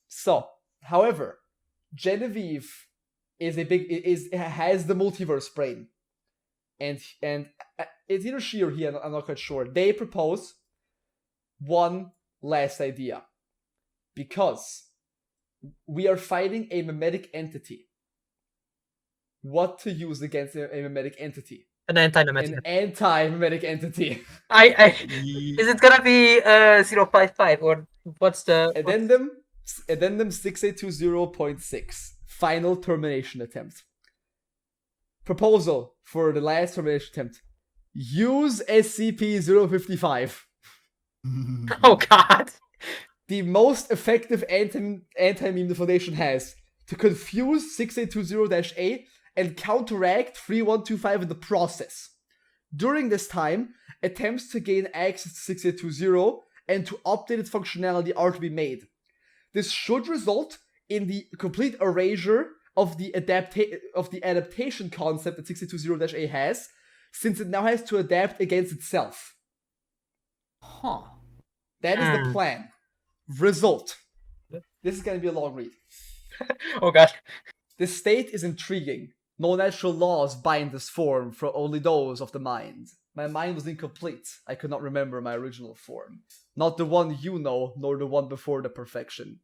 So, however, Genevieve has the multiverse brain. And it's either she or he, I'm not quite sure. They propose one last idea. Because we are fighting a mimetic entity. What to use against a mimetic entity? An anti-mimetic. An anti-mimetic entity. Is it gonna be 055 or what's the Addendum 6820.6. Final termination attempt. Proposal for the last termination attempt. Use SCP-055. Oh god. The most effective anti-meme the Foundation has to confuse 6820-A and counteract 3125 in the process. During this time, attempts to gain access to 6820 and to update its functionality are to be made. This should result in the complete erasure of the adaptation concept that 6820-A has, since it now has to adapt against itself. Huh. That is the plan. Result. This is going to be a long read. Oh god. The state is intriguing. No natural laws bind this form, for only those of the mind. My mind was incomplete. I could not remember my original form. Not the one you know, nor the one before the perfection.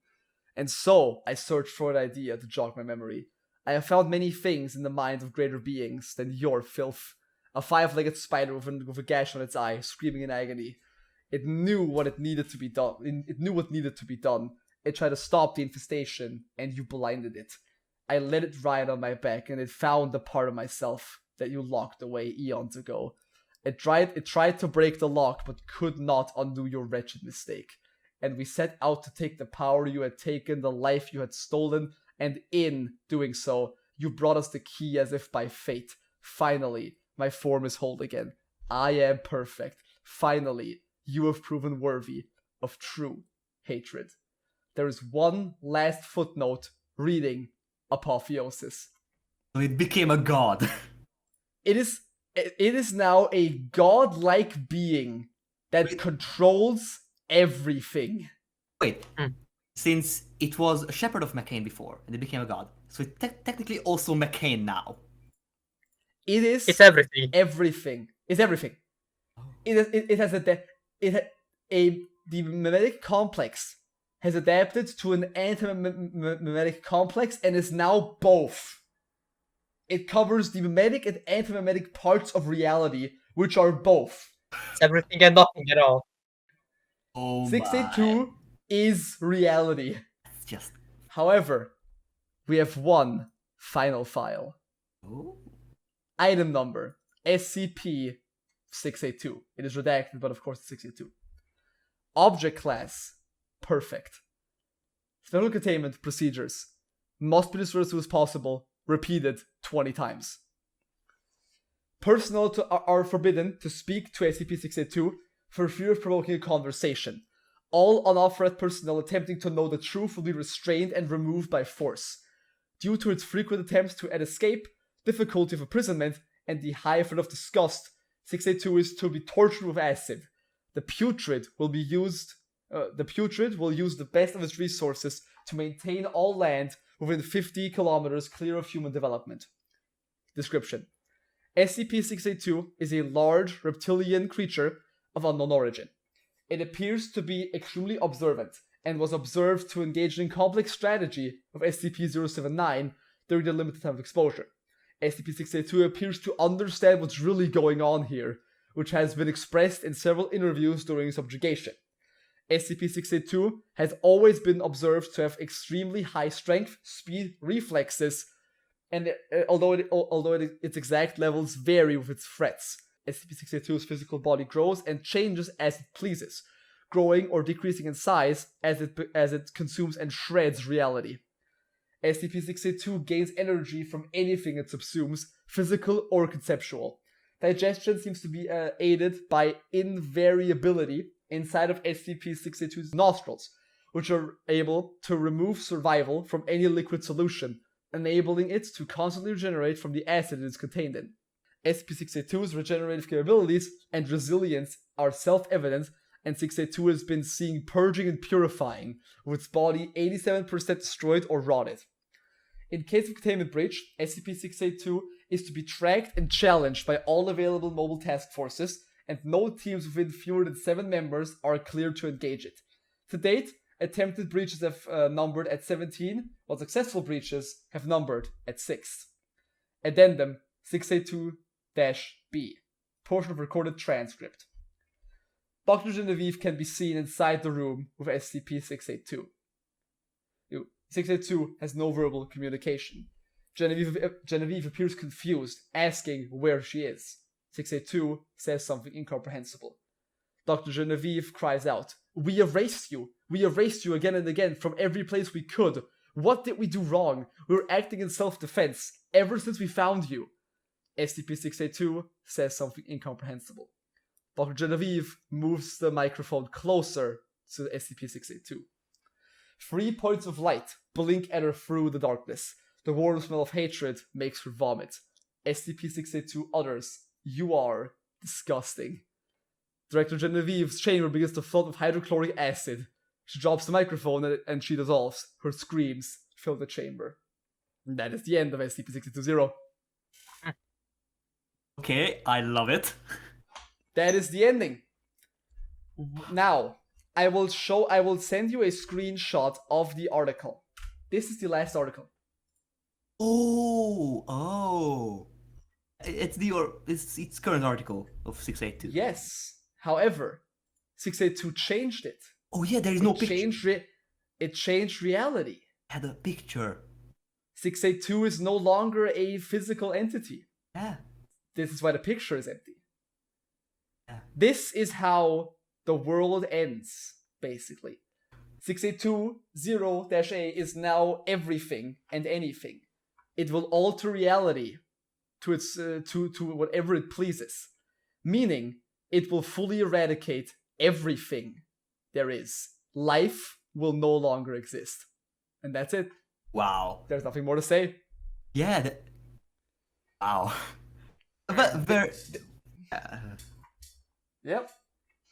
And so, I searched for an idea to jog my memory. I have found many things in the minds of greater beings than your filth. A 5-legged spider with a gash on its eye, screaming in agony. It knew what needed to be done. It knew what needed to be done. It tried to stop the infestation, and you blinded it. I let it ride on my back, and it found the part of myself that you locked away eons ago. It tried to break the lock, but could not undo your wretched mistake. And we set out to take the power you had taken, the life you had stolen, and in doing so, you brought us the key as if by fate. Finally, my form is whole again. I am perfect. Finally, you have proven worthy of true hatred. There is one last footnote reading Apotheosis. So it became a god. It is now a godlike being that controls everything. Wait, since it was a shepherd of McCain before, and it became a god, so it's technically also McCain now. It's everything. Everything. It's everything. The mimetic complex has adapted to an anti-mimetic complex and is now both. It covers the mimetic and anti-mimetic parts of reality, which are both. It's everything and nothing at all. Oh 682 is reality. It's just... However, we have one final file. Oh. Item number, SCP-682. It is redacted, but of course it's 682. Object class, perfect. Special containment procedures must be destroyed as soon as possible, repeated 20 times. Personnel are forbidden to speak to SCP-682 for fear of provoking a conversation. All unauthorized personnel attempting to know the truth will be restrained and removed by force. Due to its frequent attempts to escape, difficulty of imprisonment, and the high threat of disgust, 682 is to be tortured with acid. The putrid will use the best of its resources to maintain all land within 50 kilometers clear of human development. Description: SCP-682 is a large reptilian creature of unknown origin. It appears to be extremely observant and was observed to engage in complex strategy of SCP-079 during the limited time of exposure. SCP-682 appears to understand what's really going on here, which has been expressed in several interviews during subjugation. SCP-682 has always been observed to have extremely high strength, speed, reflexes, and although its exact levels vary with its threats. SCP-682's physical body grows and changes as it pleases, growing or decreasing in size as it consumes and shreds reality. SCP-682 gains energy from anything it subsumes, physical or conceptual. Digestion seems to be aided by invariability inside of SCP-682's nostrils, which are able to remove survival from any liquid solution, enabling it to constantly regenerate from the acid it is contained in. SCP-682's regenerative capabilities and resilience are self-evident, and 682 has been seen purging and purifying, with its body 87% destroyed or rotted. In case of containment breach, SCP-682 is to be tracked and challenged by all available mobile task forces, and no teams within fewer than 7 members are cleared to engage it. To date, attempted breaches have numbered at 17, while successful breaches have numbered at 6. Addendum 682-B. Portion of recorded transcript. Dr. Genevieve can be seen inside the room with SCP-682. 682 has no verbal communication. Genevieve appears confused, asking where she is. 682 says something incomprehensible. Dr. Genevieve cries out, "We erased you! We erased you again and again from every place we could! What did we do wrong? We were acting in self-defense ever since we found you." SCP-682 says something incomprehensible. Dr. Genevieve moves the microphone closer to SCP-682. 3 points of light blink at her through the darkness. The warm smell of hatred makes her vomit. SCP-682 utters, "You are disgusting." Director Genevieve's chamber begins to flood with hydrochloric acid. She drops the microphone and she dissolves. Her screams fill the chamber. And that is the end of SCP-682-0. Okay, I love it. That is the ending. Now, I will send you a screenshot of the article. This is the last article. Oh. It's its current article of 682. Yes. However, 682 changed it. Oh yeah, there is no picture. It changed reality. Had a picture. 682 is no longer a physical entity. Yeah. This is why the picture is empty. Yeah. This is how the world ends, basically. 682-0-A is now everything and anything. It will alter reality to its to whatever it pleases. Meaning, it will fully eradicate everything there is. Life will no longer exist. And that's it. Wow. There's nothing more to say. Yeah. Wow. But very. Yep.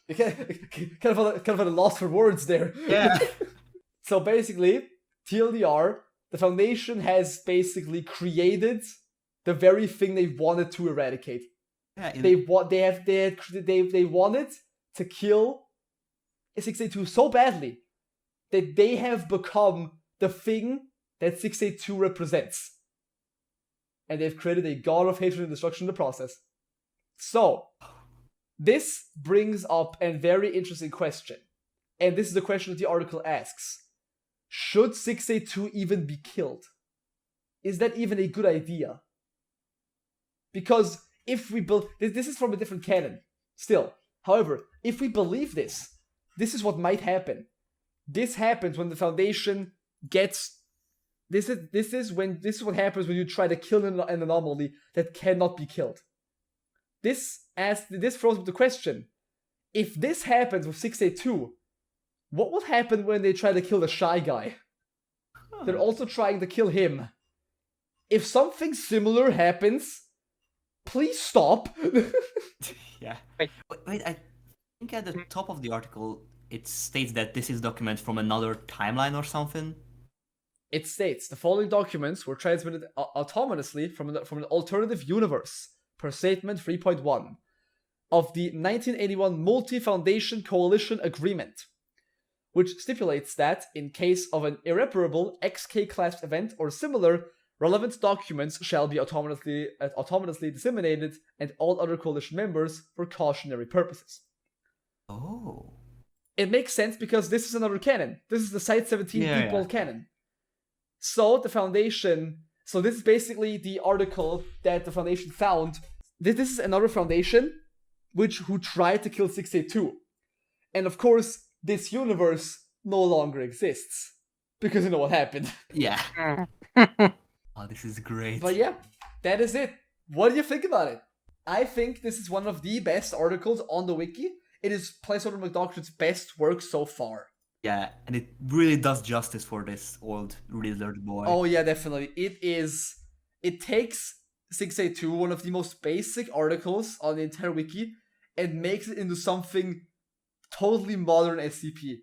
You kind of at a loss for words there. Yeah. So basically, TLDR, the Foundation has basically created the very thing they wanted to eradicate. Yeah. They wanted to kill 682 so badly that they have become the thing that 682 represents. And they've created a god of hatred and destruction in the process. So, this brings up a very interesting question. And this is the question that the article asks. Should 682 even be killed? Is that even a good idea? Because if we build... This is from a different canon. Still. However, if we believe this is what might happen. This happens when the Foundation gets... This is what happens when you try to kill an anomaly that cannot be killed. This throws up the question. If this happens with 682, what will happen when they try to kill the Shy Guy? They're also trying to kill him. If something similar happens, please stop. Yeah. Wait, I think at the top of the article, it states that this is document from another timeline or something. It states, the following documents were transmitted autonomously from an alternative universe, per statement 3.1, of the 1981 Multi-Foundation Coalition Agreement, which stipulates that, in case of an irreparable XK-class event or similar, relevant documents shall be autonomously disseminated and all other coalition members for cautionary purposes. Oh. It makes sense because this is another canon. This is the Site-17 deep-wall canon. So the Foundation... So this is basically the article that the Foundation found. This is another Foundation who tried to kill 682. And of course, this universe no longer exists. Because you know what happened. Yeah. Oh, this is great. But yeah, that is it. What do you think about it? I think this is one of the best articles on the wiki. It is Placeholder McDoctor's best work so far. Yeah, and it really does justice for this old lizard boy. Oh yeah, definitely. It takes 682, one of the most basic articles on the entire wiki, and makes it into something totally modern SCP.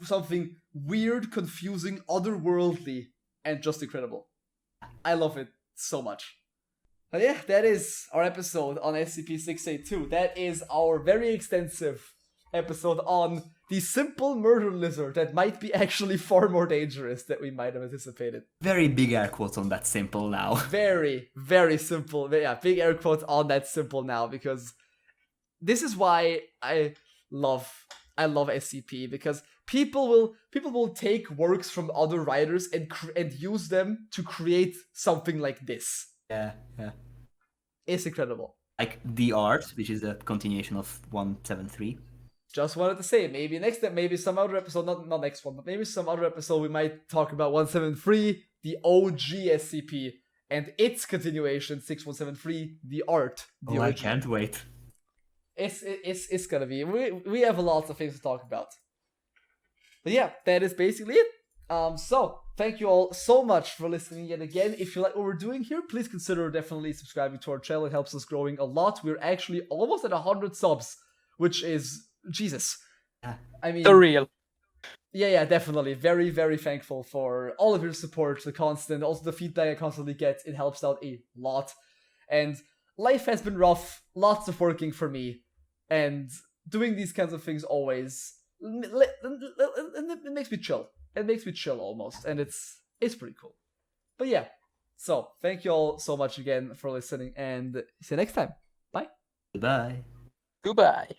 Something weird, confusing, otherworldly, and just incredible. I love it so much. But yeah, that is our episode on SCP-682. That is our very extensive episode on the simple murder lizard that might be actually far more dangerous than we might have anticipated. Very big air quotes on that simple now. Very, very simple. Yeah, big air quotes on that simple now, because this is why I love SCP, because people will take works from other writers and use them to create something like this. Yeah. It's incredible. Like The Art, which is a continuation of 173. Just wanted to say, maybe some other episode, not next one, but maybe some other episode we might talk about 173, the OG SCP, and its continuation, 6173, the art. The I original. can't wait. It's gonna be. We have a lot of things to talk about. But yeah, that is basically it. So thank you all so much for listening yet again. If you like what we're doing here, please consider definitely subscribing to our channel. It helps us growing a lot. We're actually almost at 100 subs, which is Jesus. I mean, The real. Yeah, definitely. Very, very thankful for all of your support, the constant, also the feedback I constantly get. It helps out a lot. And life has been rough, lots of working for me, and doing these kinds of things always, it makes me chill. It makes me chill almost, and it's pretty cool. But yeah, so thank you all so much again for listening, and see you next time. Bye. Goodbye. Goodbye.